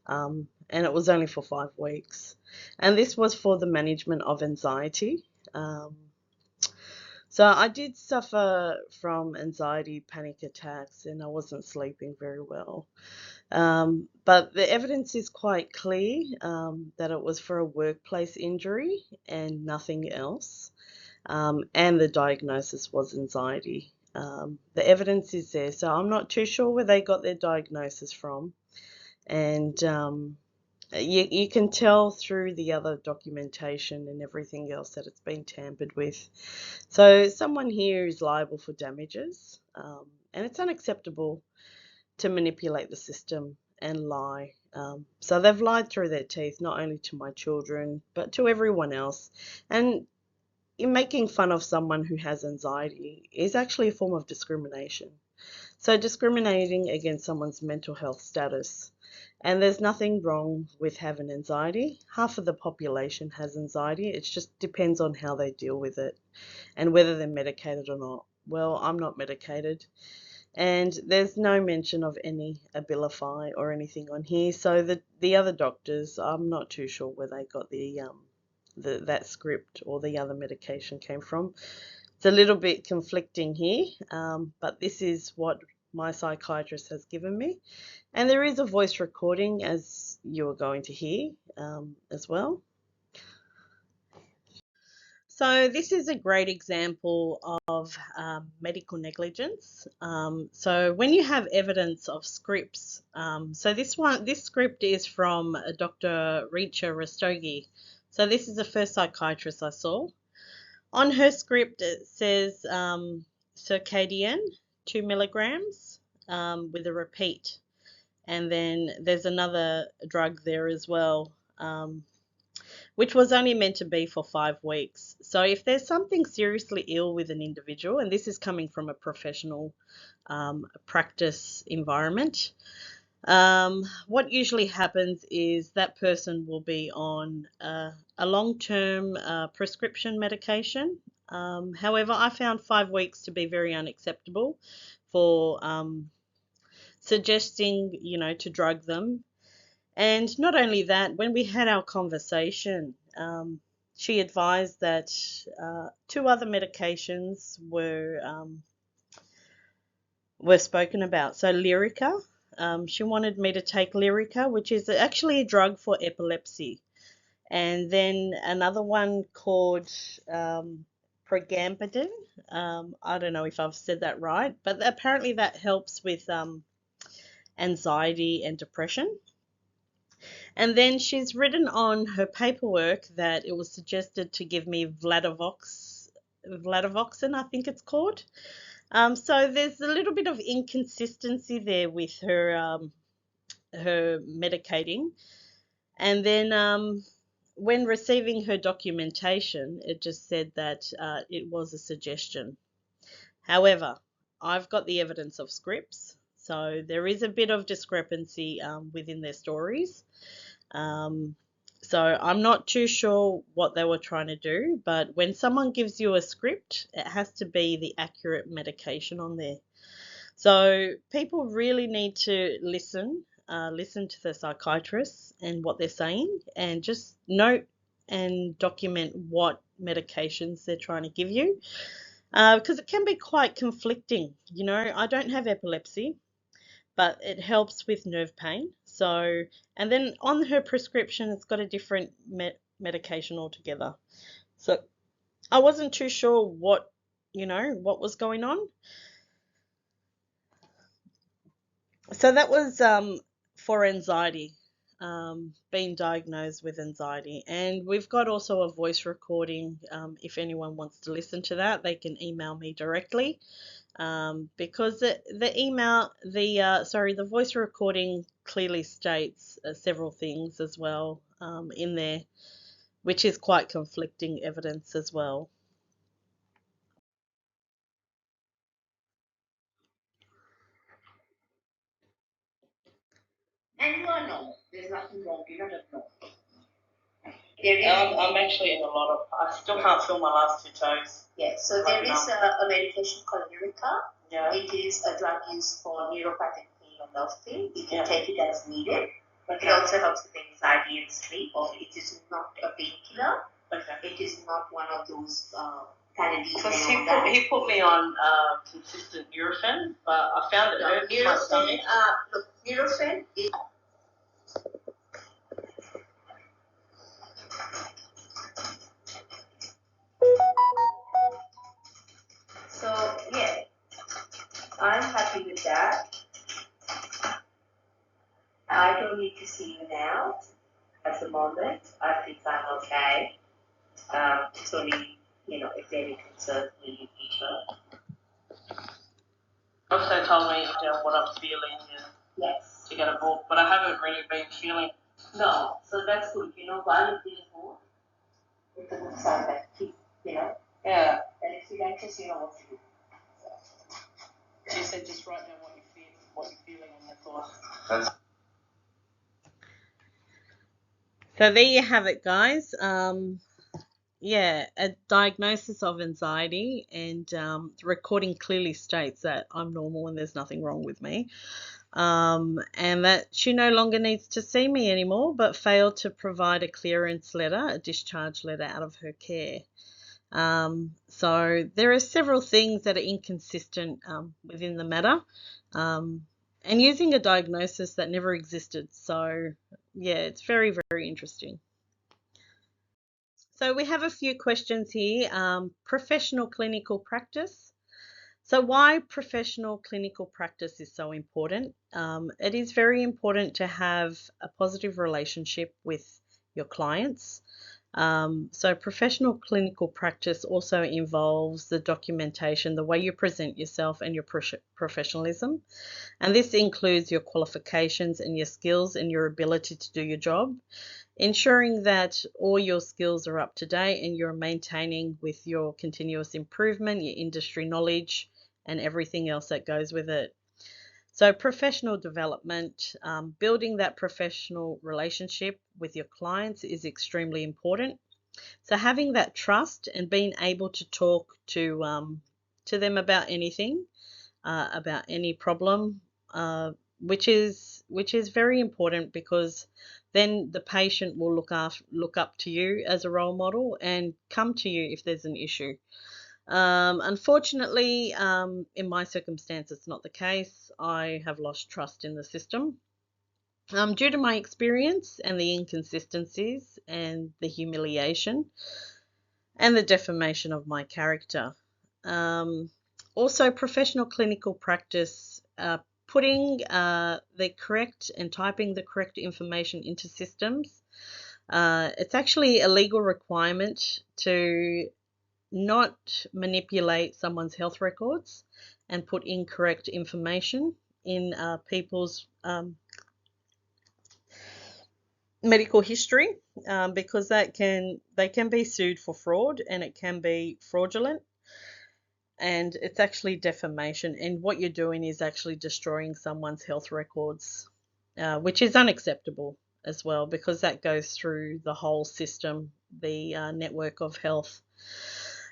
and it was only for 5 weeks. And this was for the management of anxiety. So I did suffer from anxiety, panic attacks, and I wasn't sleeping very well. But the evidence is quite clear that it was for a workplace injury and nothing else. And the diagnosis was anxiety. The evidence is there, so I'm not too sure where they got their diagnosis from. And you can tell through the other documentation and everything else that it's been tampered with. So someone here is liable for damages, and it's unacceptable to manipulate the system and lie. So they've lied through their teeth, not only to my children, but to everyone else. And in making fun of someone who has anxiety is actually a form of discrimination. So discriminating against someone's mental health status. And there's nothing wrong with having anxiety. Half of the population has anxiety. It just depends on how they deal with it and whether they're medicated or not. Well, I'm not medicated. And there's no mention of any Abilify or anything on here. So the other doctors, I'm not too sure where they got that script or the other medication came from. It's a little bit conflicting here, but this is what my psychiatrist has given me. And there is a voice recording, as you are going to hear as well. So this is a great example of medical negligence. So when you have evidence of scripts, so this script is from Dr. Richa Rastogi. So this is the first psychiatrist I saw. On her script, it says circadian, 2 milligrams with a repeat. And then there's another drug there as well, which was only meant to be for 5 weeks. So if there's something seriously ill with an individual, and this is coming from a professional practice environment, what usually happens is that person will be on a long-term prescription medication. However, I found 5 weeks to be very unacceptable for suggesting, to drug them. And not only that, when we had our conversation, she advised that 2 other medications were spoken about. So Lyrica, she wanted me to take Lyrica, which is actually a drug for epilepsy. And then another one called Pregampidin. I don't know if I've said that right, but apparently that helps with anxiety and depression. And then she's written on her paperwork that it was suggested to give me Vladivoxin, I think it's called. So there's a little bit of inconsistency there with her medicating. And then when receiving her documentation, it just said that it was a suggestion. However, I've got the evidence of scripts, so there is a bit of discrepancy within their stories. Um, so I'm not too sure what they were trying to do, but when someone gives you a script, it has to be the accurate medication on there. So people really need to listen to the psychiatrists and what they're saying, and just note and document what medications they're trying to give you, because it can be quite conflicting. I don't have epilepsy, but it helps with nerve pain. So, and then on her prescription, it's got a different medication altogether. So I wasn't too sure what was going on. So that was for anxiety, being diagnosed with anxiety. And we've got also a voice recording. If anyone wants to listen to that, they can email me directly. Because the voice recording clearly states several things as well in there, which is quite conflicting evidence as well. And you are no. There's nothing wrong. You're not a no. There is. I'm actually in a lot of. I still can't feel my last two toes. Yes. So there is a medication called Lyrica. Yeah. It is a drug used for neuropathic pain or nerve pain. You can take it as needed. But it also helps with anxiety and sleep. It is not a painkiller. Okay. It is not one of those Canadian. Because he put me on consistent Nurofen, but I found it hurts my stomach. Look, Nurofen is. So yeah, I'm happy with that. I don't need to see you now at the moment. I think I'm okay. It's only, if there any concerns in the future. Also told me what I'm feeling yes. To get a book, but I haven't really been feeling. No, so that's good. While you're feeling bored, it's a good sign that Yeah. And if you're anxious, you know what to do. She said just write down what you're feeling, and that's all. So there you have it, guys. Yeah, a diagnosis of anxiety, and the recording clearly states that I'm normal and there's nothing wrong with me. And that she no longer needs to see me anymore, but failed to provide a clearance letter, a discharge letter out of her care. So there are several things that are inconsistent within the matter, and using a diagnosis that never existed. So yeah, it's very, very interesting. So we have a few questions here. Professional clinical practice. So why professional clinical practice is so important? It is very important to have a positive relationship with your clients. So professional clinical practice also involves the documentation, the way you present yourself, and your professionalism. And this includes your qualifications and your skills and your ability to do your job, ensuring that all your skills are up to date and you're maintaining with your continuous improvement, your industry knowledge, and everything else that goes with it. So professional development, building that professional relationship with your clients is extremely important. So having that trust and being able to talk to them about anything, about any problem, which is very important, because then the patient will look up to you as a role model and come to you if there's an issue. Unfortunately, in my circumstance, it's not the case. I have lost trust in the system due to my experience and the inconsistencies and the humiliation and the defamation of my character. Also, professional clinical practice putting the correct and typing the correct information into systems. It's actually a legal requirement to not manipulate someone's health records and put incorrect information in people's medical history, because they can be sued for fraud, and it can be fraudulent, and it's actually defamation, and what you're doing is actually destroying someone's health records, which is unacceptable as well, because that goes through the whole system, the network of health.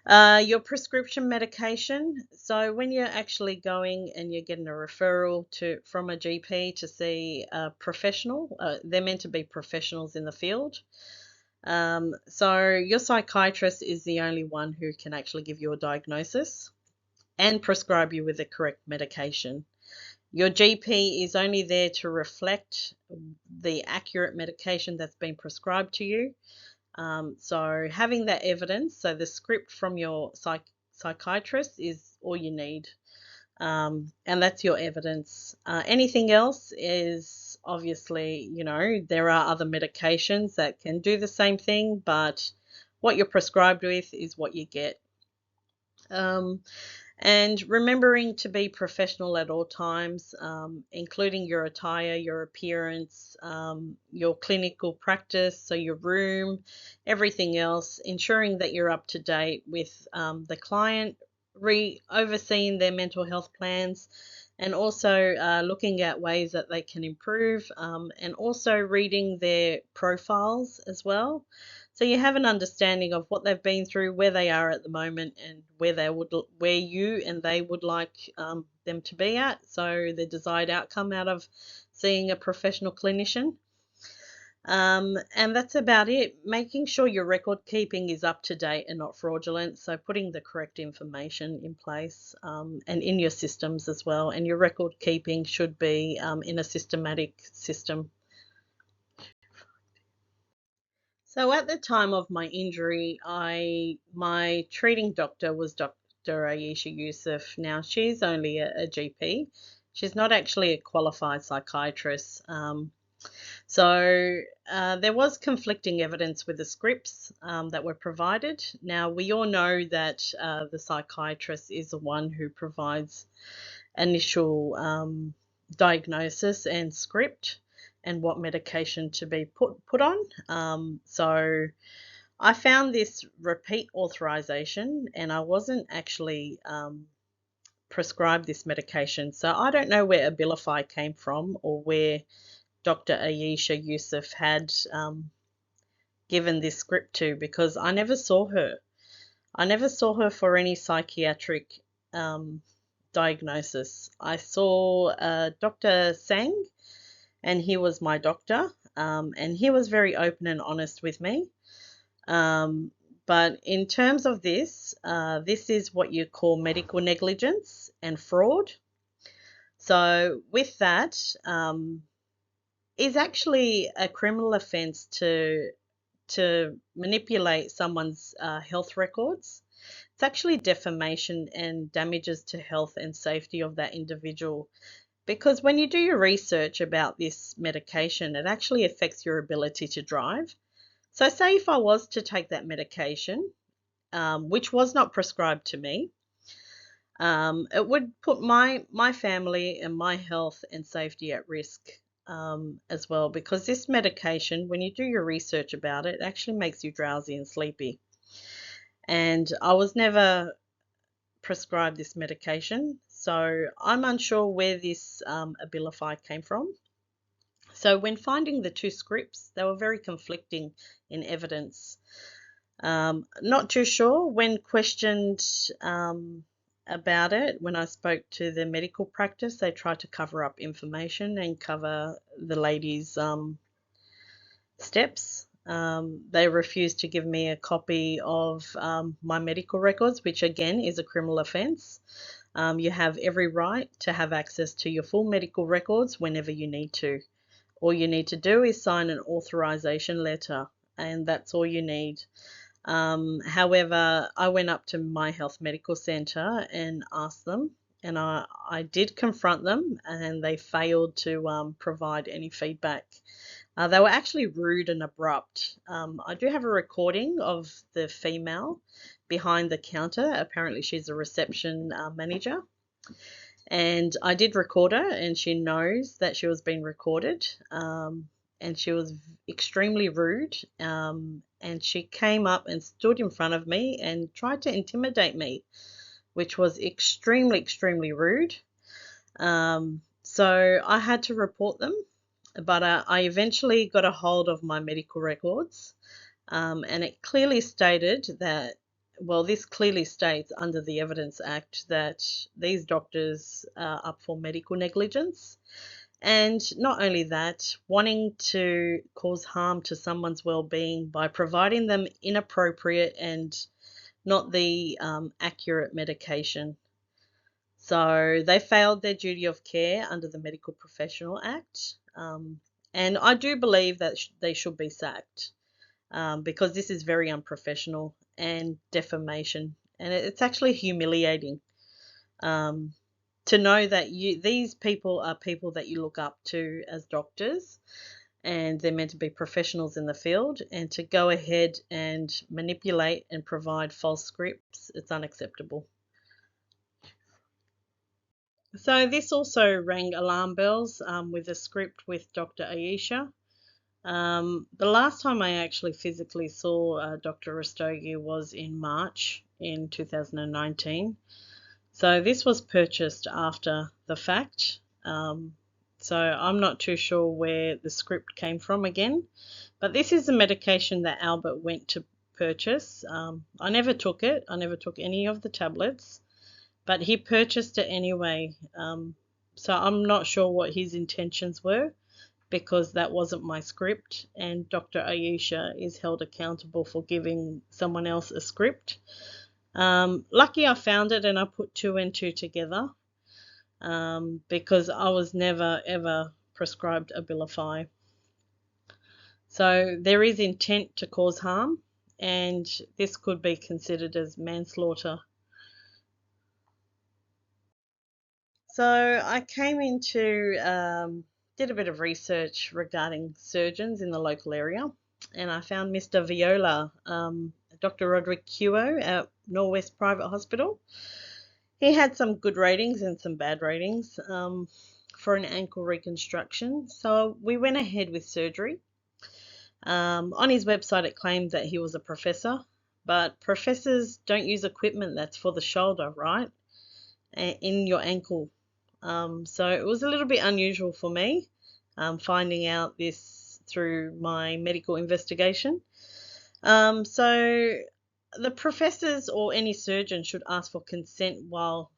Your prescription medication. So when you're actually going and you're getting a referral from a GP to see a professional, they're meant to be professionals in the field. So your psychiatrist is the only one who can actually give you a diagnosis and prescribe you with the correct medication. Your GP is only there to reflect the accurate medication that's been prescribed to you. So having that evidence, so the script from your psychiatrist is all you need, and that's your evidence. Anything else is obviously, there are other medications that can do the same thing, but what you're prescribed with is what you get. And remembering to be professional at all times, including your attire, your appearance, your clinical practice, so your room, everything else, ensuring that you're up to date with the client, overseeing their mental health plans, and also looking at ways that they can improve, and also reading their profiles as well. So you have an understanding of what they've been through, where they are at the moment, and where you and they would like them to be at. So the desired outcome out of seeing a professional clinician. And that's about it. Making sure your record keeping is up to date and not fraudulent. So putting the correct information in place, and in your systems as well. And your record keeping should be in a systematic system. So at the time of my injury, my treating doctor was Dr. Aisha Yusuf. Now, she's only a GP. She's not actually a qualified psychiatrist. So there was conflicting evidence with the scripts that were provided. Now, we all know that the psychiatrist is the one who provides initial diagnosis and script, and what medication to be put on. So I found this repeat authorization, and I wasn't actually prescribed this medication. So I don't know where Abilify came from, or where Dr. Aisha Yusuf had given this script to, because I never saw her. I never saw her for any psychiatric diagnosis. I saw Dr. Sang, and he was my doctor, and he was very open and honest with me. But in terms of this, this is what you call medical negligence and fraud. So with that, is actually a criminal offence to manipulate someone's health records. It's actually defamation and damages to health and safety of that individual. Because when you do your research about this medication, it actually affects your ability to drive. So say if I was to take that medication, which was not prescribed to me, it would put my family and my health and safety at risk as well, because this medication, when you do your research about it, actually makes you drowsy and sleepy. And I was never prescribed this medication, so I'm unsure where this Abilify came from. So when finding the two scripts, they were very conflicting in evidence. Not too sure. When questioned about it, when I spoke to the medical practice, they tried to cover up information and cover the lady's steps. They refused to give me a copy of my medical records, which again is a criminal offence. You have every right to have access to your full medical records whenever you need to. All you need to do is sign an authorization letter, and that's all you need. However, I went up to my health medical centre and asked them and I did confront them, and they failed to provide any feedback. They were actually rude and abrupt. I do have a recording of the female behind the counter. Apparently, she's a reception manager. And I did record her, and she knows that she was being recorded. And she was extremely rude. And she came up and stood in front of me and tried to intimidate me, which was extremely, extremely rude. So I had to report them, but I eventually got a hold of my medical records, and it clearly stated that, well, this clearly states under the Evidence Act that these doctors are up for medical negligence. And not only that, wanting to cause harm to someone's well-being by providing them inappropriate and not the accurate medication. So they failed their duty of care under the Medical Professional Act. And I do believe that they should be sacked, because this is very unprofessional and defamation. And it's actually humiliating, to know that these people are people that you look up to as doctors, and they're meant to be professionals in the field, and to go ahead and manipulate and provide false scripts, it's unacceptable. So this also rang alarm bells with a script with Dr. Aisha. The last time I actually physically saw Dr. Rastogi was in March in 2019. So this was purchased after the fact. So I'm not too sure where the script came from again. But this is the medication that Albert went to purchase. I never took it. I never took any of the tablets. But he purchased it anyway. So I'm not sure what his intentions were, because that wasn't my script, and Dr. Aisha is held accountable for giving someone else a script. Lucky I found it and I put two and two together, because I was never ever prescribed Abilify. So there is intent to cause harm, and this could be considered as manslaughter. So I came into, did a bit of research regarding surgeons in the local area, and I found Mr. Viola, Dr. Roderick Cuo at Norwest Private Hospital. He had some good ratings and some bad ratings for an ankle reconstruction. So we went ahead with surgery. On his website, it claimed that he was a professor, but professors don't use equipment that's for the shoulder, right? In your ankle. So it was a little bit unusual for me, finding out this through my medical investigation. So the professors or any surgeon should ask for consent while,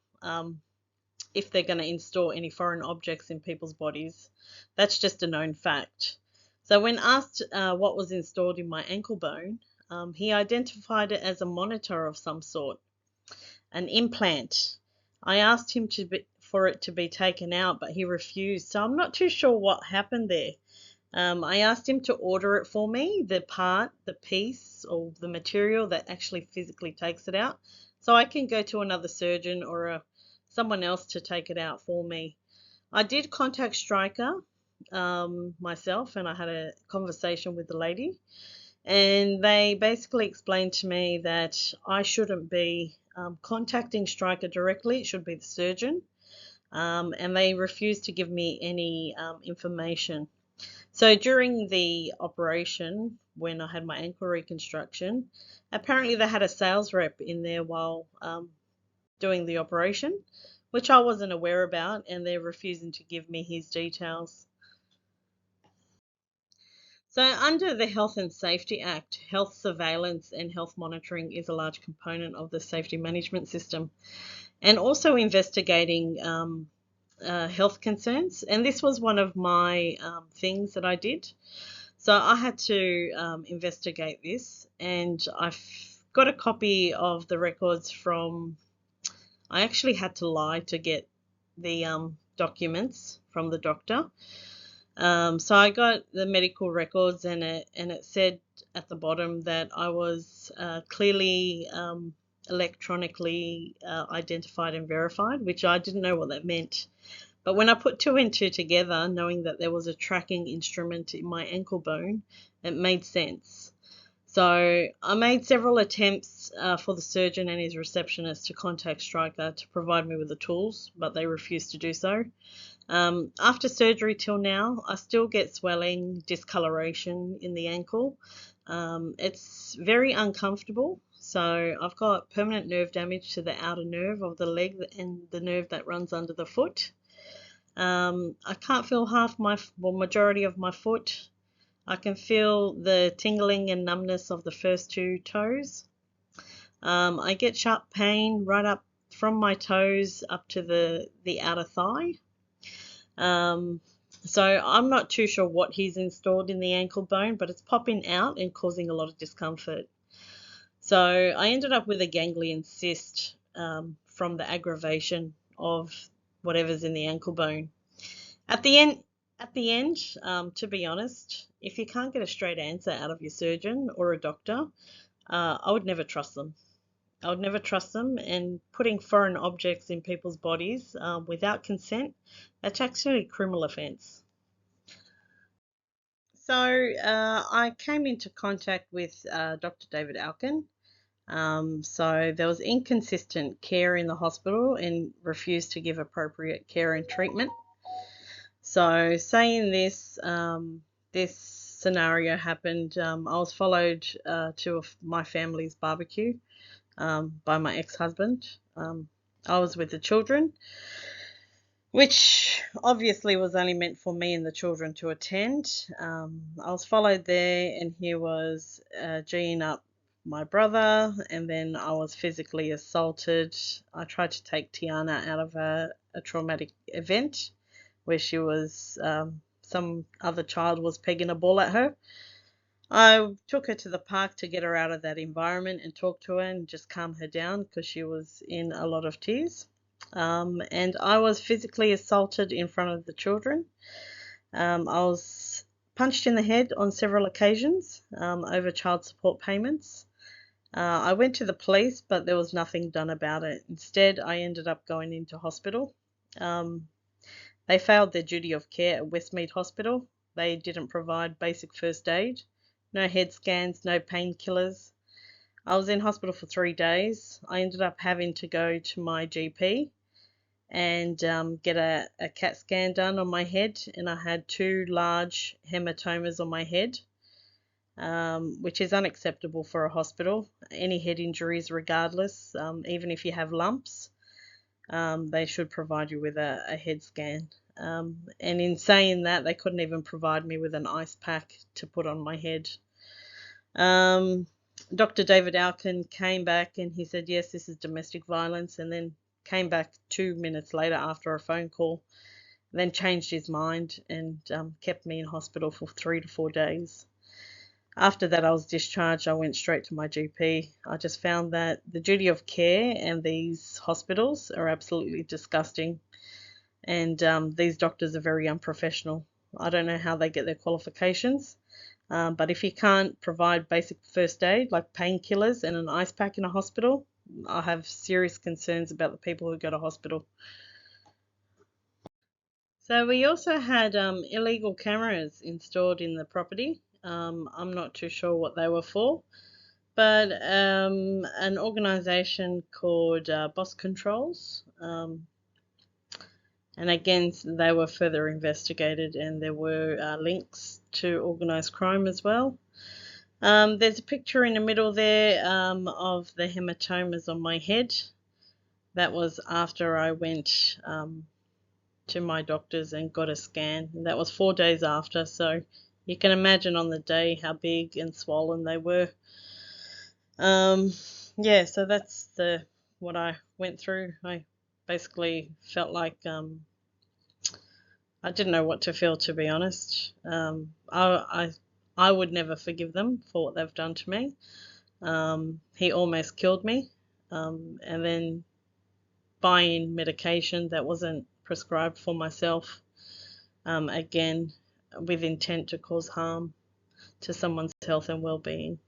if they're going to install any foreign objects in people's bodies. That's just a known fact. So when asked what was installed in my ankle bone, he identified it as a monitor of some sort, an implant. I asked him for it to be taken out, but he refused. So I'm not too sure what happened there. I asked him to order it for me, the piece, or the material that actually physically takes it out, so I can go to another surgeon or someone else to take it out for me. I did contact Stryker myself, and I had a conversation with the lady, and they basically explained to me that I shouldn't be contacting Stryker directly. It should be the surgeon, and they refused to give me any information. So during the operation, when I had my ankle reconstruction, apparently they had a sales rep in there while doing the operation, which I wasn't aware about, and they're refusing to give me his details. So under the Health and Safety Act, health surveillance and health monitoring is a large component of the safety management system, and also investigating health concerns. And this was one of my things that I did. So I had to investigate this, and I've got a copy of the records from, I actually had to lie to get the documents from the doctor. So I got the medical records, and it said at the bottom that I was clearly electronically identified and verified, which I didn't know what that meant. But when I put two and two together, knowing that there was a tracking instrument in my ankle bone, it made sense. So I made several attempts for the surgeon and his receptionist to contact Stryker to provide me with the tools, but they refused to do so. After surgery till now, I still get swelling, discoloration in the ankle. It's very uncomfortable. So I've got permanent nerve damage to the outer nerve of the leg and the nerve that runs under the foot. I can't feel majority of my foot. I can feel the tingling and numbness of the first two toes. I get sharp pain right up from my toes up to the outer thigh. So I'm not too sure what he's installed in the ankle bone, but it's popping out and causing a lot of discomfort. So I ended up with a ganglion cyst from the aggravation of whatever's in the ankle bone. At the end, to be honest, if you can't get a straight answer out of your surgeon or a doctor, I would never trust them. I would never trust them, and putting foreign objects in people's bodies without consent, that's actually a criminal offence. So I came into contact with Dr. David Alkin. So there was inconsistent care in the hospital and refused to give appropriate care and treatment. So saying this, this scenario happened. I was followed to my family's barbecue by my ex-husband. I was with the children, which obviously was only meant for me and the children to attend. I was followed there, and he was G'ing up my brother, and then I was physically assaulted. I tried to take Tiana out of a traumatic event where she was, some other child was pegging a ball at her. I took her to the park to get her out of that environment and talk to her and just calm her down because she was in a lot of tears. And I was physically assaulted in front of the children. I was punched in the head on several occasions over child support payments. I went to the police, but there was nothing done about it. Instead, I ended up going into hospital. They failed their duty of care at Westmead Hospital. They didn't provide basic first aid, no head scans, no painkillers. I was in hospital for 3 days. I ended up having to go to my GP and get a CAT scan done on my head, and I had 2 large hematomas on my head, which is unacceptable for a hospital. Any head injuries, regardless, even if you have lumps, they should provide you with a head scan. And in saying that, they couldn't even provide me with an ice pack to put on my head. Dr. David Alkin came back and he said, yes, this is domestic violence, and then came back 2 minutes later after a phone call, then changed his mind and kept me in hospital for 3 to 4 days. After that, I was discharged. I went straight to my GP. I just found that the duty of care and these hospitals are absolutely disgusting, and these doctors are very unprofessional. I don't know how they get their qualifications, but if you can't provide basic first aid like painkillers and an ice pack in a hospital, I have serious concerns about the people who go to hospital. So we also had illegal cameras installed in the property. I'm not too sure what they were for, but an organisation called Boss Controls, and again, they were further investigated, and there were links to organised crime as well. There's a picture in the middle there of the hematomas on my head. That was after I went to my doctors and got a scan. And that was 4 days after, so you can imagine on the day how big and swollen they were. Yeah, so that's what I went through. I basically felt like I didn't know what to feel, to be honest. I would never forgive them for what they've done to me. He almost killed me, and then buying medication that wasn't prescribed for myself, again, with intent to cause harm to someone's health and well-being.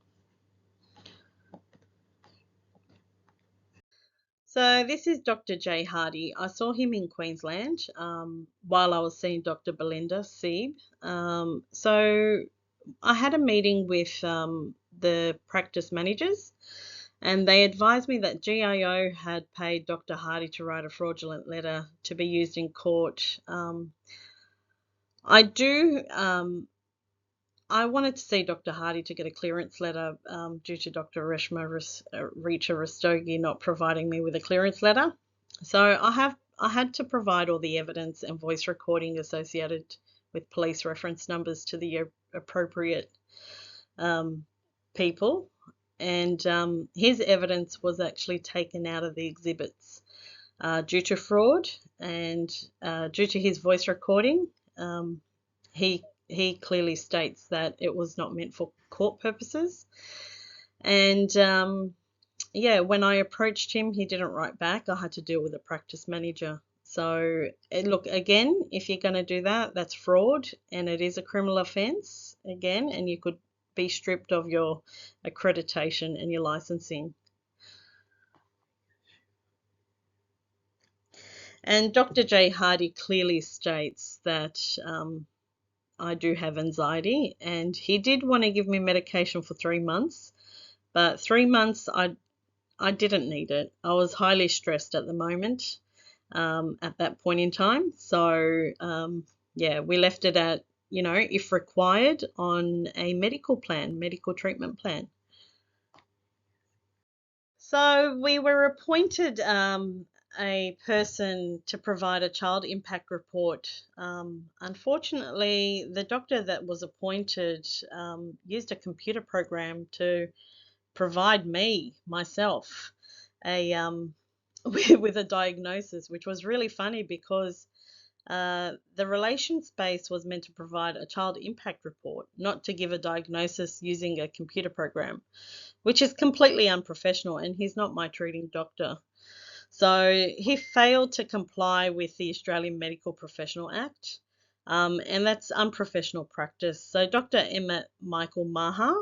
So this is Dr. J. Hardy. I saw him in Queensland while I was seeing Dr. Belinda Sieb. So I had a meeting with the practice managers, and they advised me that GIO had paid Dr. Hardy to write a fraudulent letter to be used in court. I do. I wanted to see Dr. Hardy to get a clearance letter due to Dr. Richa Rastogi not providing me with a clearance letter. So I had to provide all the evidence and voice recording associated with police reference numbers to the appropriate people, and his evidence was actually taken out of the exhibits due to fraud and due to his voice recording. He clearly states that it was not meant for court purposes. And yeah, when I approached him, he didn't write back. I had to deal with a practice manager. So, look, again, if you're going to do that, that's fraud and it is a criminal offence, again, and you could be stripped of your accreditation and your licensing. And Dr. J. Hardy clearly states that I do have anxiety, and he did want to give me medication for 3 months, but 3 months I didn't need it. I was highly stressed at the moment at that point in time. So yeah, we left it at, if required, on a medical treatment plan. So we were appointed a person to provide a child impact report. Unfortunately, the doctor that was appointed used a computer program to provide myself, a with a diagnosis, which was really funny because the relations space was meant to provide a child impact report, not to give a diagnosis using a computer program, which is completely unprofessional, and he's not my treating doctor. So he failed to comply with the Australian Medical Professional Act, and that's unprofessional practice. So Dr. Emmett Michael Maha,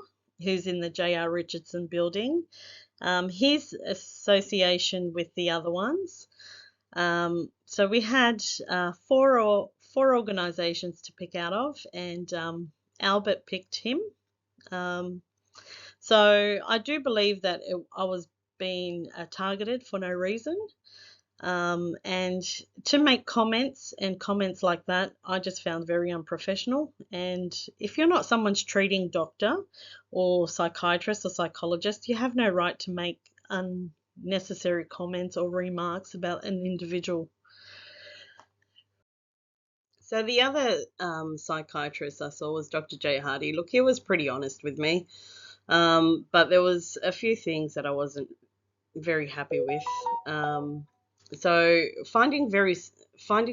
who's in the J.R. Richardson building, his association with the other ones. So we had four organisations to pick out of, and Albert picked him. So I do believe that I was being targeted for no reason. And to make comments like that, I just found very unprofessional. And if you're not someone's treating doctor or psychiatrist or psychologist, you have no right to make unnecessary comments or remarks about an individual. So the other psychiatrist I saw was Dr. J. Hardy. Look, he was pretty honest with me, but there was a few things that I wasn't very happy with. So finding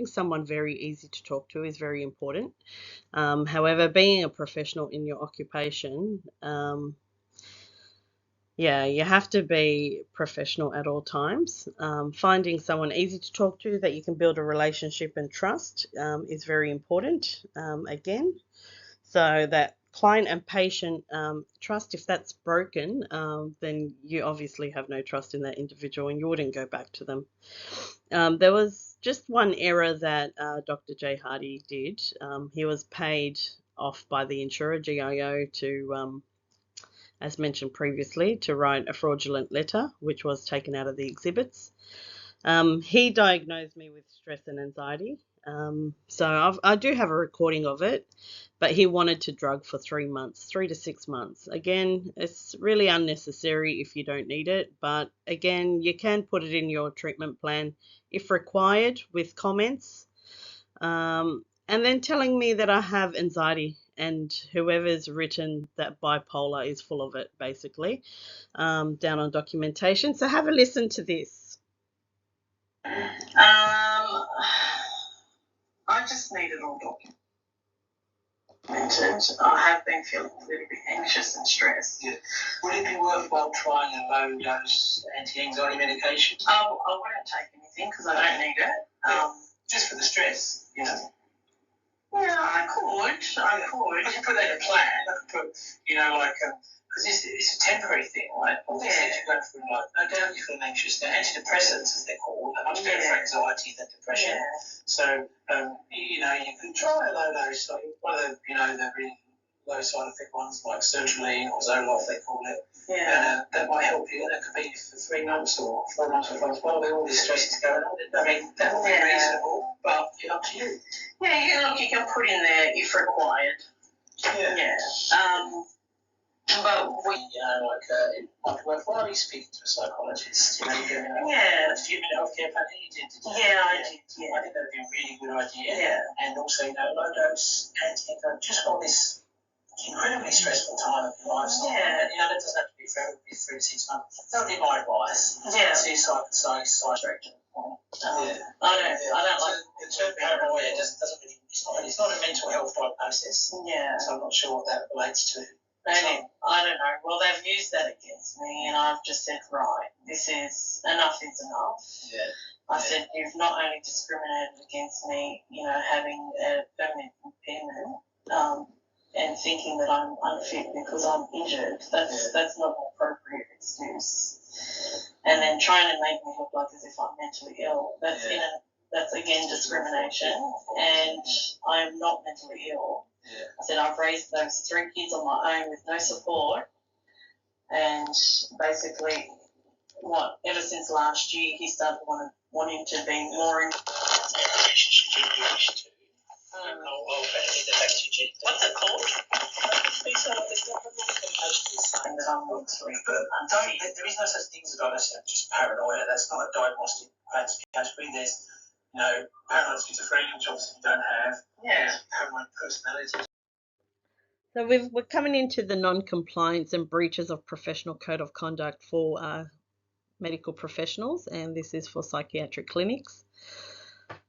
someone very easy to talk to is very important. However, being a professional in your occupation, yeah, you have to be professional at all times. Finding someone easy to talk to that you can build a relationship and trust is very important. Again, so that client and patient trust, if that's broken, then you obviously have no trust in that individual and you wouldn't go back to them. There was just one error that Dr. J. Hardy did. He was paid off by the insurer, GIO, to, as mentioned previously, to write a fraudulent letter, which was taken out of the exhibits. He diagnosed me with stress and anxiety. So I do have a recording of it, but he wanted to drug for 3 months, 3 to 6 months. Again, it's really unnecessary if you don't need it, but again, you can put it in your treatment plan if required with comments. And then telling me that I have anxiety, and whoever's written that bipolar is full of it, basically, down on documentation. So have a listen to this. I just need it all documented. I have been feeling a little bit anxious and stressed. Yeah. Would it be worthwhile trying a low dose anti-anxiety medication? I wouldn't take anything because I don't need it. Just for the stress, Yeah, I could. I could put that in a plan. I could put, because because it's a temporary thing, right? All these things you're going through in life, no doubt you feel anxious. They're antidepressants, as they're called, are much better for anxiety than depression. So, you know, you can try a low dose, like one of the, you know, the really low side effect ones like sertraline or Zoloft, they call it. Yeah. That might help you. That could be for 3 months or 4 months or 5 months while all this stress is going on. I mean, that would be reasonable, but it's up to you. Yeah, look, you can put in there if required. Yeah. But we, you know, like, it might be worthwhile you speaking to a psychologist, you know, you're doing a human healthcare plan. You did, didn't you? Yeah, I did. Yeah. I think that would be a really good idea. Yeah. And also, you know, low dose anti-inflammatory, just on this incredibly stressful time of your life. Yeah. You know, that doesn't have to be forever, it could be 3 to 6 months. That would be my advice. Yeah. See a psychiatrist. I don't like the term paranoia. It doesn't really. It's not a mental health diagnosis. Yeah. So I'm not sure what that relates to. I don't know. Well, they've used that against me, and I've just said, right, enough is enough. Yeah. I said, you've not only discriminated against me, you know, having a permanent impairment, and thinking that I'm unfit because I'm injured. That's not an appropriate excuse. And then trying to make me look like as if I'm mentally ill. That's again discrimination, and I'm not mentally ill. Yeah. I said I've raised those 3 kids on my own with no support, and basically, ever since last year, he started wanting to be more in. What's it called? There is no such thing as a diagnosis of just paranoia. That's not a diagnostic category. There's, you know, paranoid schizophrenia, which obviously you don't have. Yeah. Paranoid personality. So we're coming into the non-compliance and breaches of professional code of conduct for medical professionals, and this is for psychiatric clinics.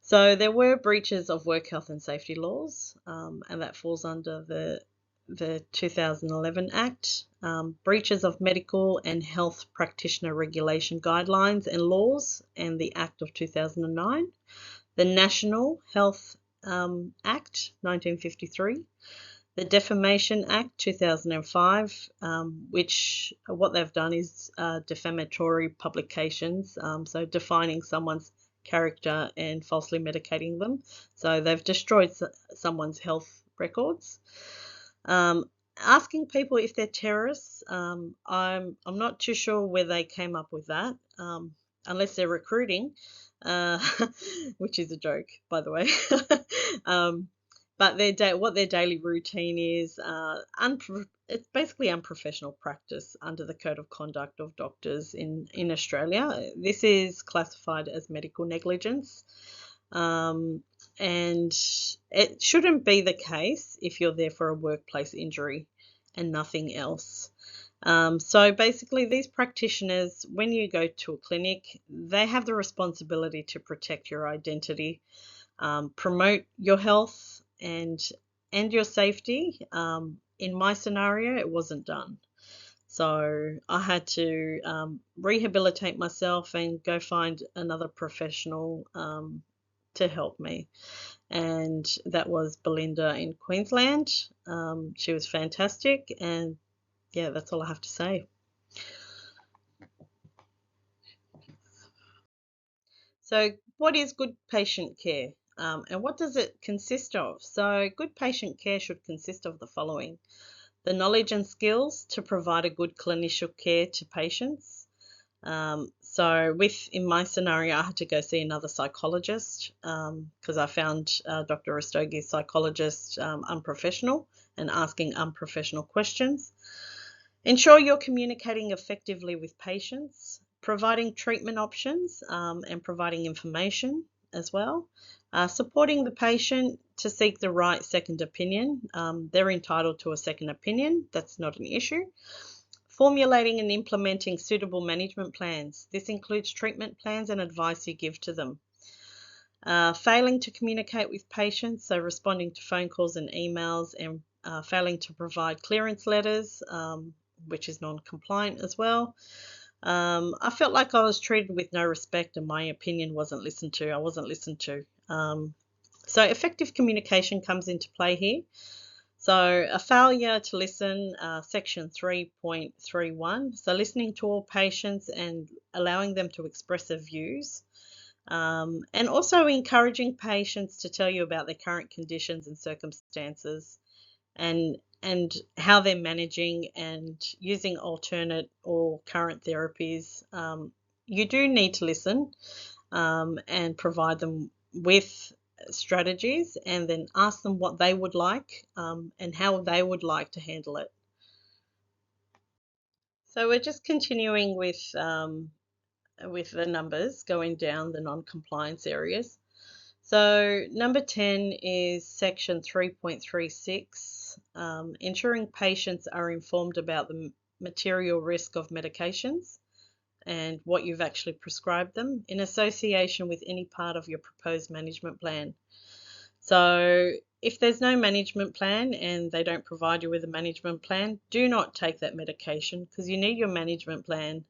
So there were breaches of work health and safety laws, and that falls under the 2011 Act, breaches of medical and health practitioner regulation guidelines and laws, and the Act of 2009, the National Health Act 1953, the Defamation Act 2005, which what they've done is defamatory publications, so defining someone's character and falsely medicating them. So they've destroyed someone's health records. Asking people if they're terrorists, I'm not too sure where they came up with that, unless they're recruiting, which is a joke, by the way. But what their daily routine is, it's basically unprofessional practice under the Code of Conduct of Doctors in Australia. This is classified as medical negligence, and it shouldn't be the case if you're there for a workplace injury and nothing else. So basically, these practitioners, when you go to a clinic, they have the responsibility to protect your identity, promote your health and your safety. In my scenario, it wasn't done. So I had to rehabilitate myself and go find another professional to help me. And that was Belinda in Queensland. She was fantastic, and yeah, that's all I have to say. So what is good patient care? And what does it consist of? So good patient care should consist of the following: the knowledge and skills to provide a good clinician care to patients. So in my scenario, I had to go see another psychologist because I found Dr. Rastogi's psychologist unprofessional and asking unprofessional questions. Ensure you're communicating effectively with patients, providing treatment options and providing information as well. Supporting the patient to seek the right second opinion. They're entitled to a second opinion. That's not an issue. Formulating and implementing suitable management plans. This includes treatment plans and advice you give to them. Failing to communicate with patients, so responding to phone calls and emails, and failing to provide clearance letters, which is non-compliant as well. I felt like I was treated with no respect and my opinion wasn't listened to. I wasn't listened to. So effective communication comes into play here. So a failure to listen, section 3.31. So listening to all patients and allowing them to express their views. And also encouraging patients to tell you about their current conditions and circumstances and how they're managing and using alternate or current therapies. You do need to listen and provide them with strategies and then ask them what they would like and how they would like to handle it. So we're just continuing with the numbers, going down the non-compliance areas. So number 10 is section 3.36, ensuring patients are informed about the material risk of medications and what you've actually prescribed them in association with any part of your proposed management plan. So if there's no management plan and they don't provide you with a management plan, do not take that medication because you need your management plan.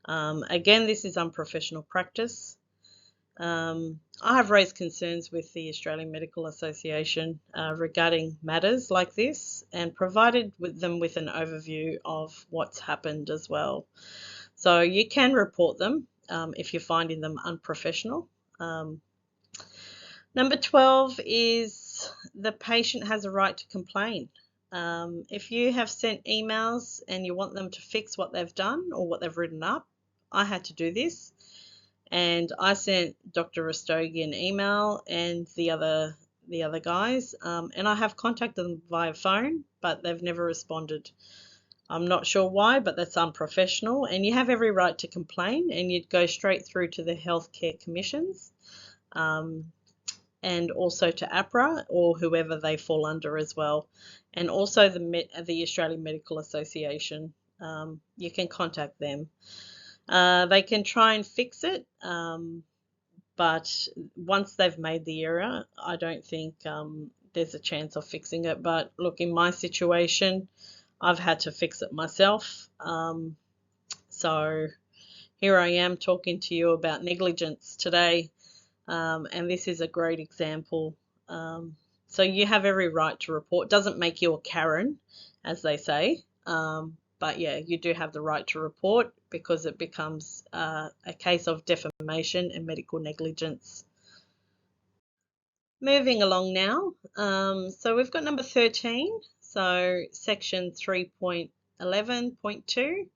Again, this is unprofessional practice. I have raised concerns with the Australian Medical Association regarding matters like this and provided them with an overview of what's happened as well. So you can report them if you're finding them unprofessional. Number 12 is the patient has a right to complain. If you have sent emails and you want them to fix what they've done or what they've written up, I had to do this. And I sent Dr. Rastogi an email and the other guys, and I have contacted them via phone, but they've never responded. I'm not sure why, but that's unprofessional. And you have every right to complain, and you'd go straight through to the healthcare commissions, and also to APRA or whoever they fall under as well, and also the Australian Medical Association. You can contact them. They can try and fix it, but once they've made the error, I don't think there's a chance of fixing it. But look, in my situation, I've had to fix it myself. So here I am talking to you about negligence today, and this is a great example. So you have every right to report. Doesn't make you a Karen, as they say. But yeah, you do have the right to report because it becomes a case of defamation and medical negligence. Moving along now. So we've got number 13. So section 3.11.2.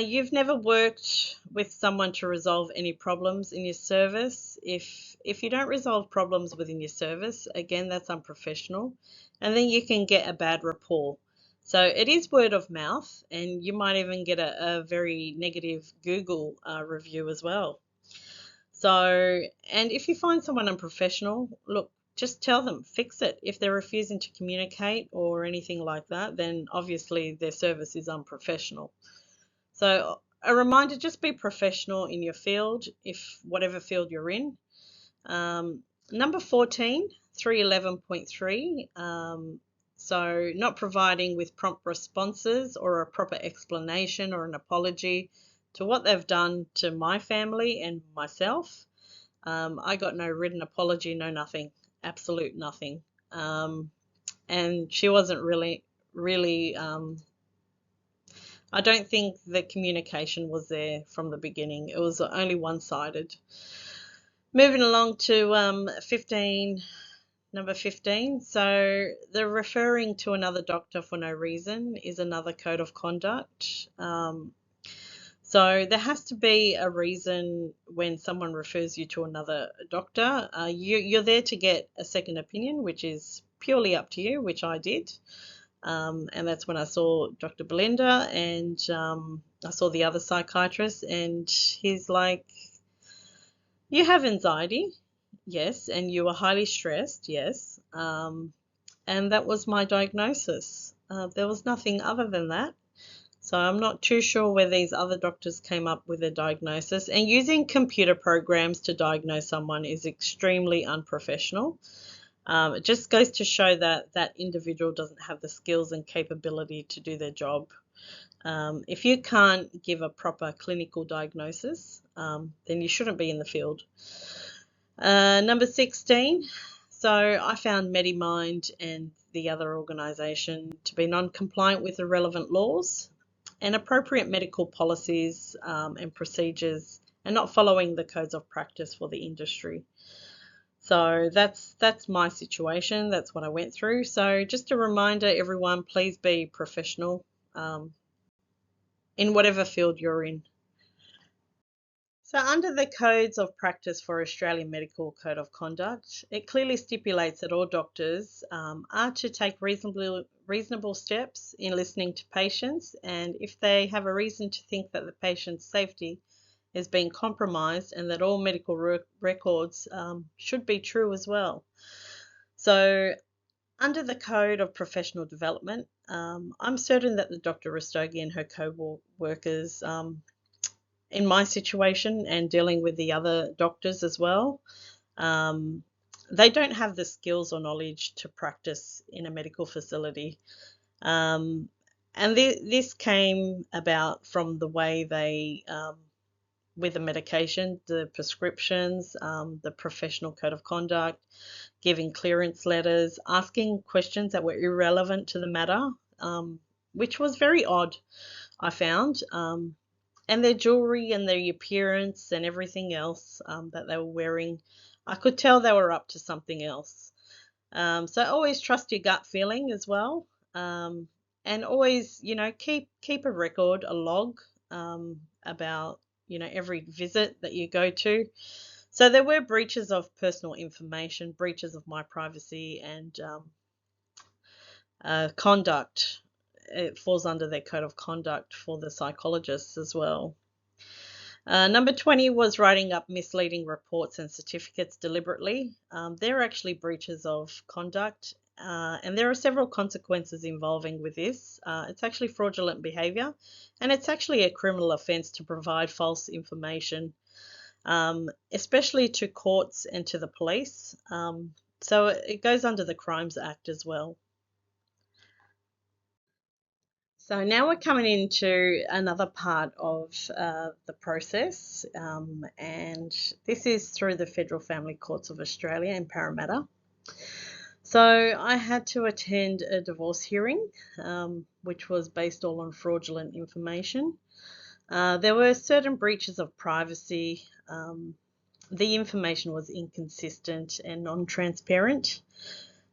You've never worked with someone to resolve any problems in your service. If you don't resolve problems within your service, again, that's unprofessional. And then you can get a bad rapport. So it is word of mouth, and you might even get a very negative Google review as well. So, and if you find someone unprofessional, look, just tell them, fix it. If they're refusing to communicate or anything like that, then obviously their service is unprofessional. So a reminder, just be professional in your field, if whatever field you're in. Number 14, 311.3. So not providing with prompt responses or a proper explanation or an apology to what they've done to my family and myself. I got no written apology, no nothing, absolute nothing. And she wasn't really, I don't think the communication was there from the beginning. It was only one-sided. Moving along to 15, number 15. So the referring to another doctor for no reason is another code of conduct. So there has to be a reason when someone refers you to another doctor. You're there to get a second opinion, which is purely up to you, which I did. And that's when I saw Dr. Belinda and I saw the other psychiatrist, and he's like, you have anxiety, yes, and you are highly stressed, yes. And that was my diagnosis. There was nothing other than that. So I'm not too sure where these other doctors came up with a diagnosis. And using computer programs to diagnose someone is extremely unprofessional. It just goes to show that that individual doesn't have the skills and capability to do their job. If you can't give a proper clinical diagnosis, then you shouldn't be in the field. Number 16, So I found MediMind and the other organisation to be non-compliant with the relevant laws and appropriate medical policies and procedures, and not following the codes of practice for the industry. So that's my situation. That's what I went through. So just a reminder, everyone, please be professional in whatever field you're in. So under the Codes of Practice for Australian Medical Code of Conduct, it clearly stipulates that all doctors are to take reasonable steps in listening to patients, and if they have a reason to think that the patient's safety is being compromised, and that all medical records should be true as well. So under the Code of Professional Development, I'm certain that the Dr. Rastogi and her co-workers in my situation and dealing with the other doctors as well, they don't have the skills or knowledge to practice in a medical facility. And this came about from the way they, with the medication, the prescriptions, the professional code of conduct, giving clearance letters, asking questions that were irrelevant to the matter, which was very odd, I found. And their jewelry and their appearance and everything else that they were wearing, I could tell they were up to something else. So always trust your gut feeling as well, and always, keep a record, a log about every visit that you go to. So there were breaches of personal information, breaches of my privacy, and conduct. It falls under their code of conduct for the psychologists as well. Number 20 was writing up misleading reports and certificates deliberately. They're actually breaches of conduct, and there are several consequences involving with this. It's actually fraudulent behaviour, and it's actually a criminal offence to provide false information, especially to courts and to the police. So it goes under the Crimes Act as well. So now we're coming into another part of the process, and this is through the Federal Family Courts of Australia in Parramatta. So I had to attend a divorce hearing, which was based all on fraudulent information. There were certain breaches of privacy. The information was inconsistent and non-transparent.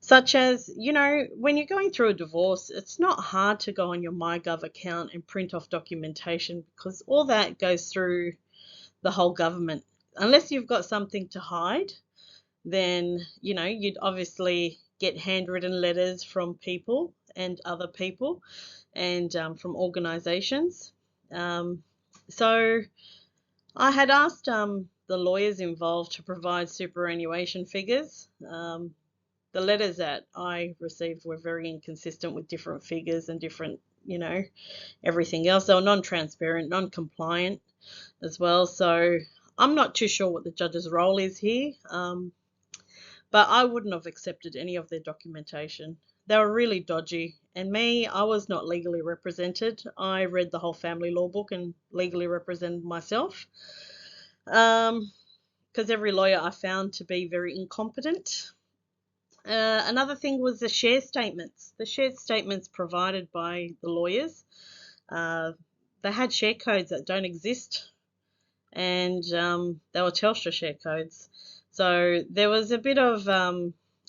Such as, when you're going through a divorce, it's not hard to go on your MyGov account and print off documentation, because all that goes through the whole government. Unless you've got something to hide, then, you'd obviously get handwritten letters from people and other people, and from organisations. So I had asked the lawyers involved to provide superannuation figures. The letters that I received were very inconsistent with different figures and different, everything else. They were non-transparent, non-compliant as well. So I'm not too sure what the judge's role is here, but I wouldn't have accepted any of their documentation. They were really dodgy. And me, I was not legally represented. I read the whole family law book and legally represented myself, because every lawyer I found to be very incompetent. Another thing was the share statements. The share statements provided by the lawyers, they had share codes that don't exist, and they were Telstra share codes. So there was a bit of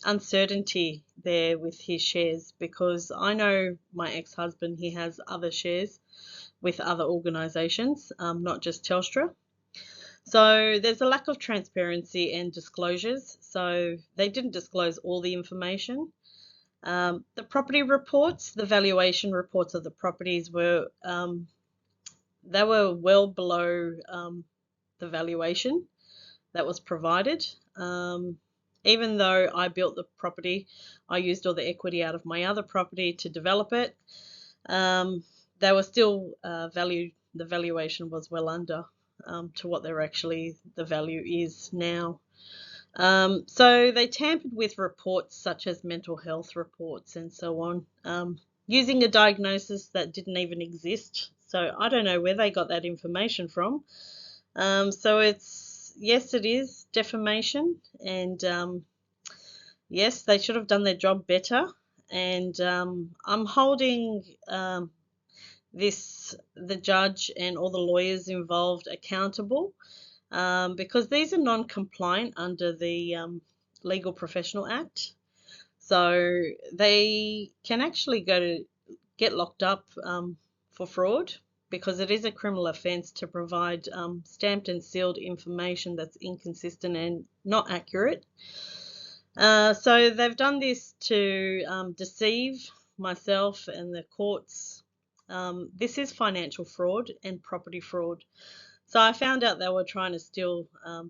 uncertainty there with his shares, because I know my ex-husband, he has other shares with other organisations, not just Telstra. So there's a lack of transparency and disclosures. So they didn't disclose all the information. The property reports, the valuation reports of the properties were, they were well below the valuation that was provided. Even though I built the property, I used all the equity out of my other property to develop it. They were still valued, the valuation was well under to what the value is now. So they tampered with reports such as mental health reports and so on, using a diagnosis that didn't even exist. So I don't know where they got that information from. So yes, it is defamation, and yes, they should have done their job better. And I'm holding the judge and all the lawyers involved accountable, because these are non-compliant under the Legal Professional Act. So they can actually get locked up for fraud, because it is a criminal offence to provide stamped and sealed information that's inconsistent and not accurate. So they've done this to deceive myself and the courts. This is financial fraud and property fraud. So I found out they were trying to steal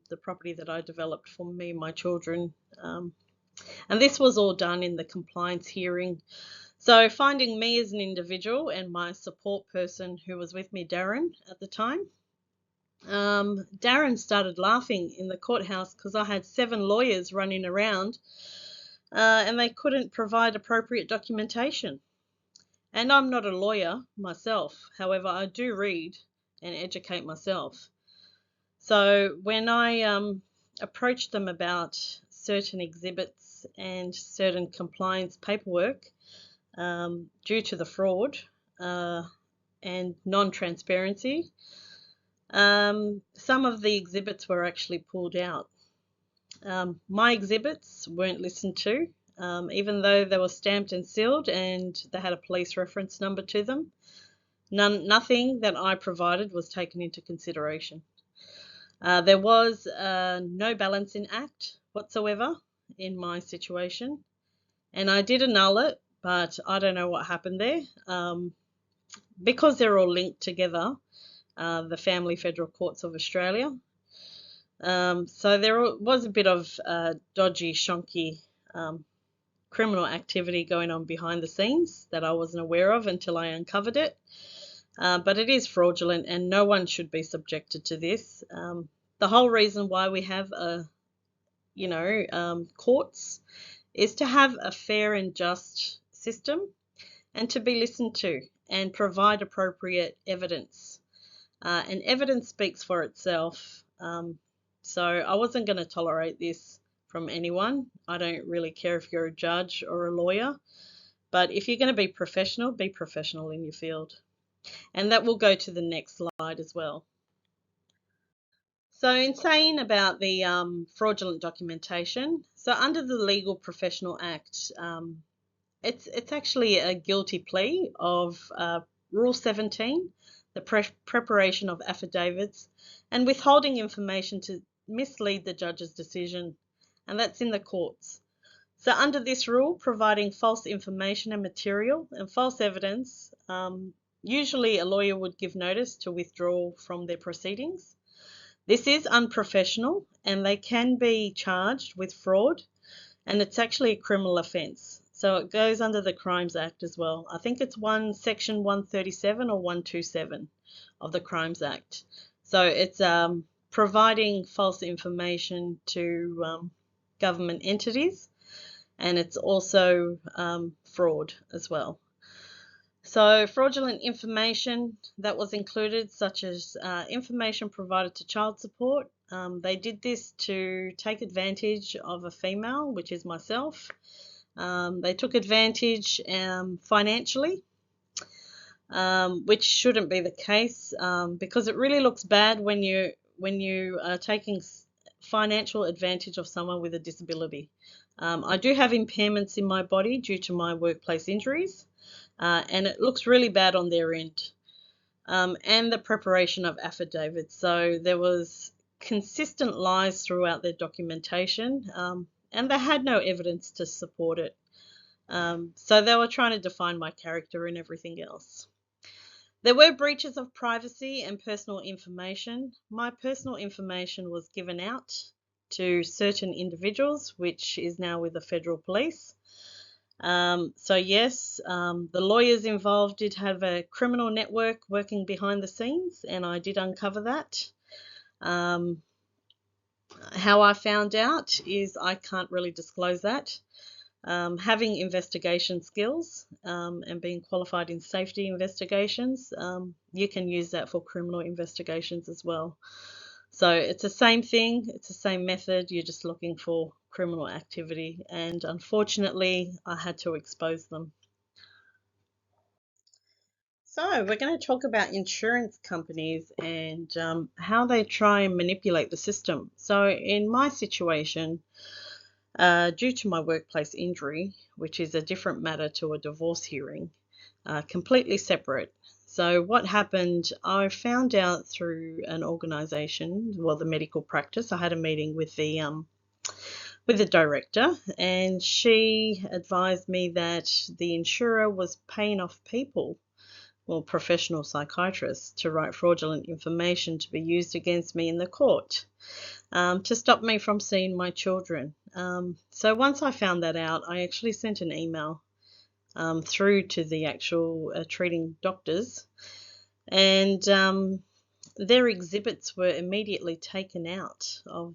the property that I developed for me and my children. And this was all done in the compliance hearing. So finding me as an individual and my support person who was with me, Darren, at the time, Darren started laughing in the courthouse because I had 7 lawyers running around and they couldn't provide appropriate documentation. And I'm not a lawyer myself. However, I do read and educate myself. So when I approached them about certain exhibits and certain compliance paperwork, due to the fraud and non-transparency, some of the exhibits were actually pulled out. My exhibits weren't listened to, even though they were stamped and sealed and they had a police reference number to them. Nothing that I provided was taken into consideration. There was no balancing act whatsoever in my situation, and I did annul it, but I don't know what happened there. Because they're all linked together, the Family Federal Courts of Australia. So there was a bit of dodgy, shonky criminal activity going on behind the scenes that I wasn't aware of until I uncovered it. But it is fraudulent and no one should be subjected to this. The whole reason why we have courts is to have a fair and just system and to be listened to and provide appropriate evidence. And evidence speaks for itself. So I wasn't going to tolerate this from anyone. I don't really care if you're a judge or a lawyer, but if you're going to be professional in your field. And that will go to the next slide as well. So in saying about the fraudulent documentation, so under the Legal Professional Act, it's actually a guilty plea of Rule 17, the preparation of affidavits and withholding information to mislead the judge's decision, and that's in the courts. So under this rule, providing false information and material and false evidence, usually a lawyer would give notice to withdraw from their proceedings. This is unprofessional and they can be charged with fraud, and it's actually a criminal offence. So it goes under the Crimes Act as well. I think it's section 137 or 127 of the Crimes Act. So it's providing false information to government entities, and it's also fraud as well. So fraudulent information that was included, such as information provided to child support. They did this to take advantage of a female, which is myself. They took advantage financially, which shouldn't be the case, because it really looks bad when you are taking financial advantage of someone with a disability. I do have impairments in my body due to my workplace injuries, and it looks really bad on their end. And the preparation of affidavits. So there was consistent lies throughout their documentation, and they had no evidence to support it. So they were trying to define my character and everything else. There were breaches of privacy and personal information. My personal information was given out to certain individuals, which is now with the Federal Police. So yes, the lawyers involved did have a criminal network working behind the scenes, and I did uncover that. How I found out is I can't really disclose that. Having investigation skills and being qualified in safety investigations, you can use that for criminal investigations as well. So it's the same thing, it's the same method, you're just looking for criminal activity, and unfortunately I had to expose them. So we're going to talk about insurance companies and how they try and manipulate the system. So in my situation, due to my workplace injury, which is a different matter to a divorce hearing, completely separate. So what happened, I found out through an organisation, well, the medical practice. I had a meeting with the director, and she advised me that the insurer was paying off people, well, professional psychiatrists, to write fraudulent information to be used against me in the court, to stop me from seeing my children. So once I found that out, I actually sent an email through to the actual treating doctors, and their exhibits were immediately taken out of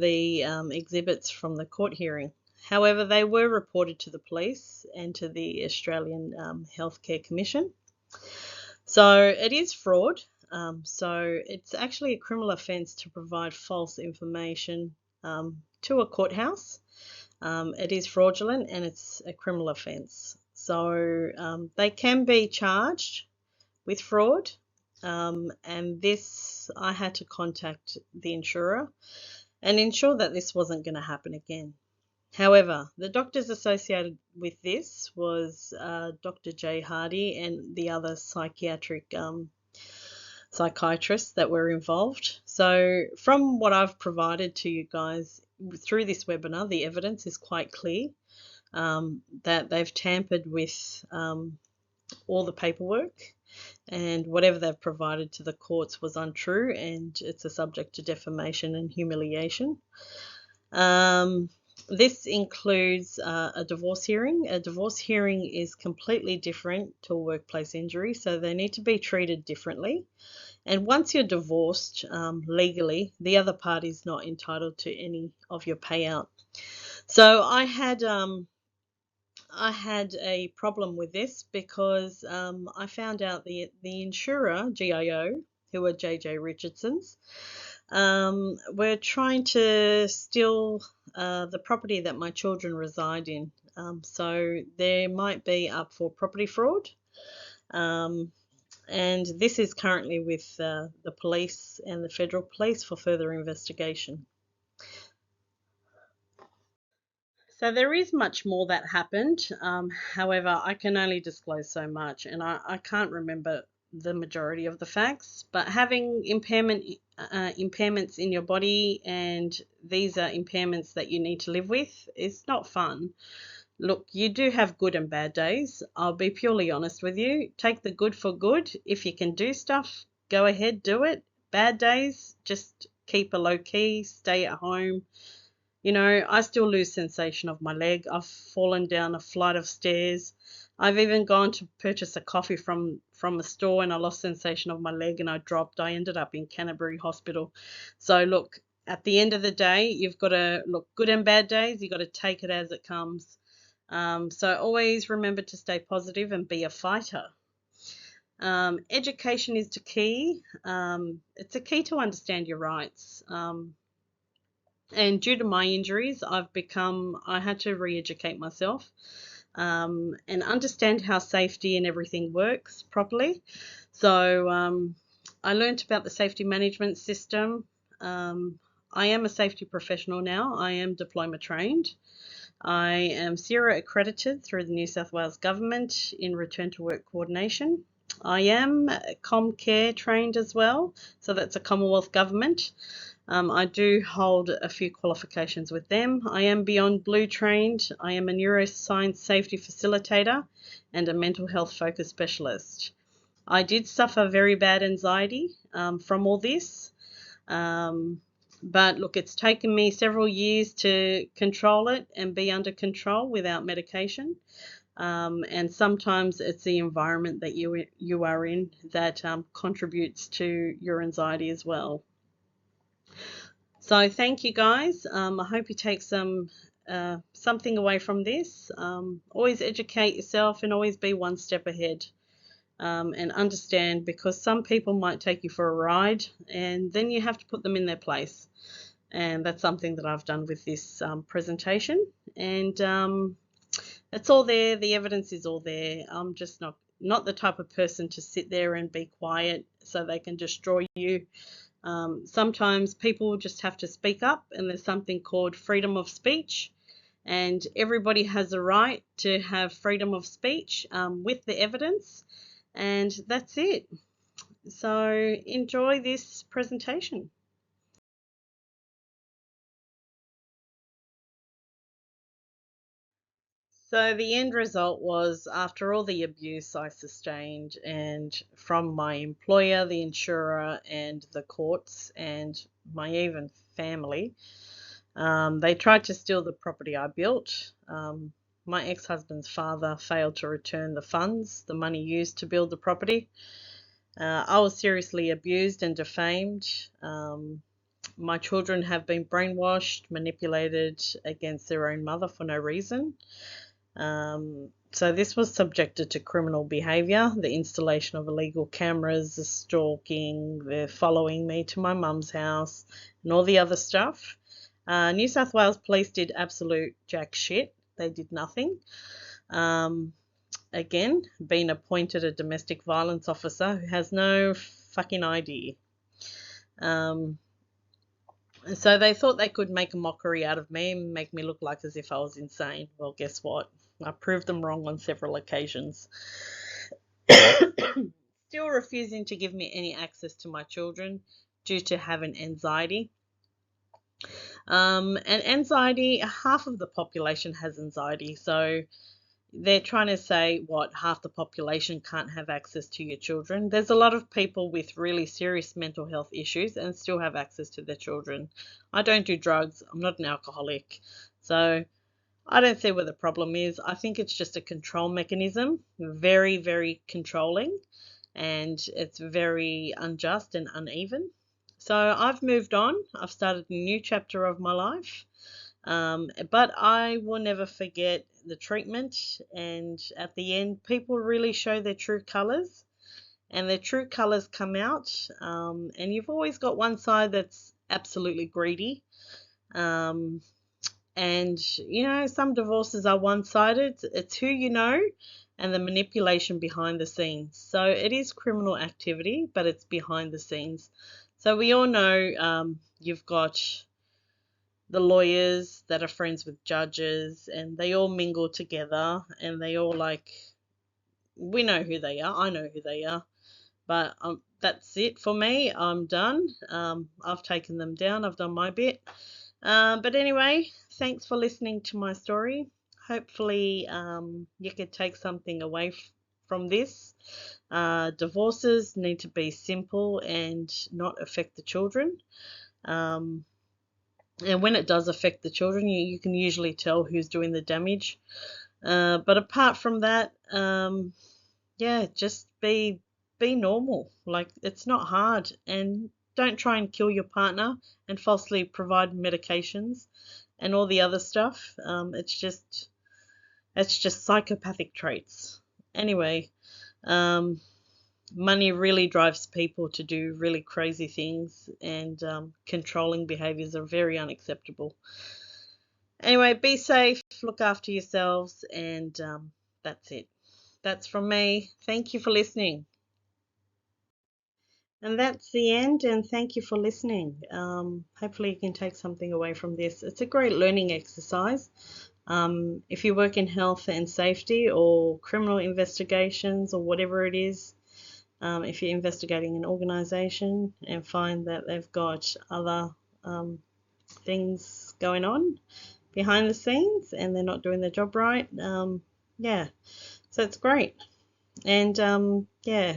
the exhibits from the court hearing. However, they were reported to the police and to the Australian Healthcare Commission. So it is fraud. So it's actually a criminal offence to provide false information to a courthouse. It is fraudulent and it's a criminal offence. So they can be charged with fraud. And this, I had to contact the insurer and ensure that this wasn't going to happen again. However, the doctors associated with this was Dr. J. Hardy and the other psychiatrists that were involved. So from what I've provided to you guys through this webinar, the evidence is quite clear that they've tampered with all the paperwork, and whatever they've provided to the courts was untrue, and it's a subject to defamation and humiliation. This includes a divorce hearing. A divorce hearing is completely different to a workplace injury, so they need to be treated differently. And once you're divorced legally, the other party is not entitled to any of your payout. So I had a problem with this because I found out the insurer, GIO, who were JJ Richardson's, were trying to steal the property that my children reside in. So they might be up for property fraud. And this is currently with the police and the federal police for further investigation. So there is much more that happened. However, I can only disclose so much, and I can't remember the majority of the facts. But having impairments in your body, and these are impairments that you need to live with, is not fun. Look, you do have good and bad days. I'll be purely honest with you. Take the good for good. If you can do stuff, go ahead, do it. Bad days, just keep a low key, stay at home. You know, I still lose sensation of my leg. I've fallen down a flight of stairs. I've even gone to purchase a coffee from a store and I lost sensation of my leg and I dropped. I ended up in Canterbury Hospital. So look, at the end of the day, you've got to look, good and bad days, you've got to take it as it comes. So always remember to stay positive and be a fighter. Education is the key. It's a key to understand your rights. And due to my injuries, I had to re-educate myself and understand how safety and everything works properly. So I learnt about the safety management system. I am a safety professional now. I am diploma trained. I am CERA accredited through the New South Wales Government in return to work coordination. I am Comcare trained as well, so that's a Commonwealth Government. I do hold a few qualifications with them. I am Beyond Blue trained. I am a neuroscience safety facilitator and a mental health focus specialist. I did suffer very bad anxiety from all this. But look, it's taken me several years to control it and be under control without medication. And sometimes it's the environment that you are in that contributes to your anxiety as well. So thank you guys. I hope you take something away from this. Always educate yourself and always be one step ahead. And understand, because some people might take you for a ride and then you have to put them in their place. And that's something that I've done with this presentation. And it's all there. The evidence is all there. I'm just not the type of person to sit there and be quiet so they can destroy you. Sometimes people just have to speak up, and there's something called freedom of speech, and everybody has a right to have freedom of speech with the evidence, and that's it. So enjoy this presentation. So the end result was, after all the abuse I sustained, and from my employer, the insurer, and the courts, and my even family, they tried to steal the property I built. My ex-husband's father failed to return the funds, the money used to build the property. I was seriously abused and defamed. My children have been brainwashed, manipulated against their own mother for no reason. So this was subjected to criminal behaviour, the installation of illegal cameras, the stalking, the following me to my mum's house, and all the other stuff. New South Wales Police did absolute jack shit. They did nothing. Again, been appointed a domestic violence officer who has no fucking idea. So they thought they could make a mockery out of me and make me look like as if I was insane. Well, guess what? I proved them wrong on several occasions. Still refusing to give me any access to my children due to having anxiety. And anxiety, half of the population has anxiety. So they're trying to say, what, half the population can't have access to your children? There's a lot of people with really serious mental health issues and still have access to their children. I don't do drugs. I'm not an alcoholic. So I don't see where the problem is. I think it's just a control mechanism, very, very controlling, and it's very unjust and uneven. So I've moved on. I've started a new chapter of my life. But I will never forget the treatment, and at the end, people really show their true colours, and their true colours come out. And you've always got one side that's absolutely greedy. And, some divorces are one-sided. It's who you know and the manipulation behind the scenes. So it is criminal activity, but it's behind the scenes. So we all know you've got the lawyers that are friends with judges, and they all mingle together, and they all we know who they are. I know who they are. But that's it for me. I'm done. I've taken them down. I've done my bit. But anyway, thanks for listening to my story. Hopefully, you could take something away from this. Divorces need to be simple and not affect the children. And when it does affect the children, you can usually tell who's doing the damage. But apart from that, yeah, just be normal. Like, it's not hard, and don't try and kill your partner and falsely provide medications and all the other stuff. It's just psychopathic traits. Anyway, money really drives people to do really crazy things, and controlling behaviors are very unacceptable. Anyway, be safe, look after yourselves, and that's it. That's from me. Thank you for listening. And that's the end, and thank you for listening. Hopefully you can take something away from this. It's a great learning exercise. If you work in health and safety or criminal investigations or whatever it is, if you're investigating an organisation and find that they've got other things going on behind the scenes and they're not doing their job right, yeah, so it's great. And yeah,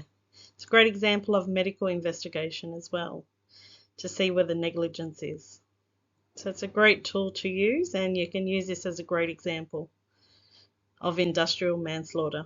it's a great example of medical investigation as well, to see where the negligence is. So it's a great tool to use, and you can use this as a great example of industrial manslaughter.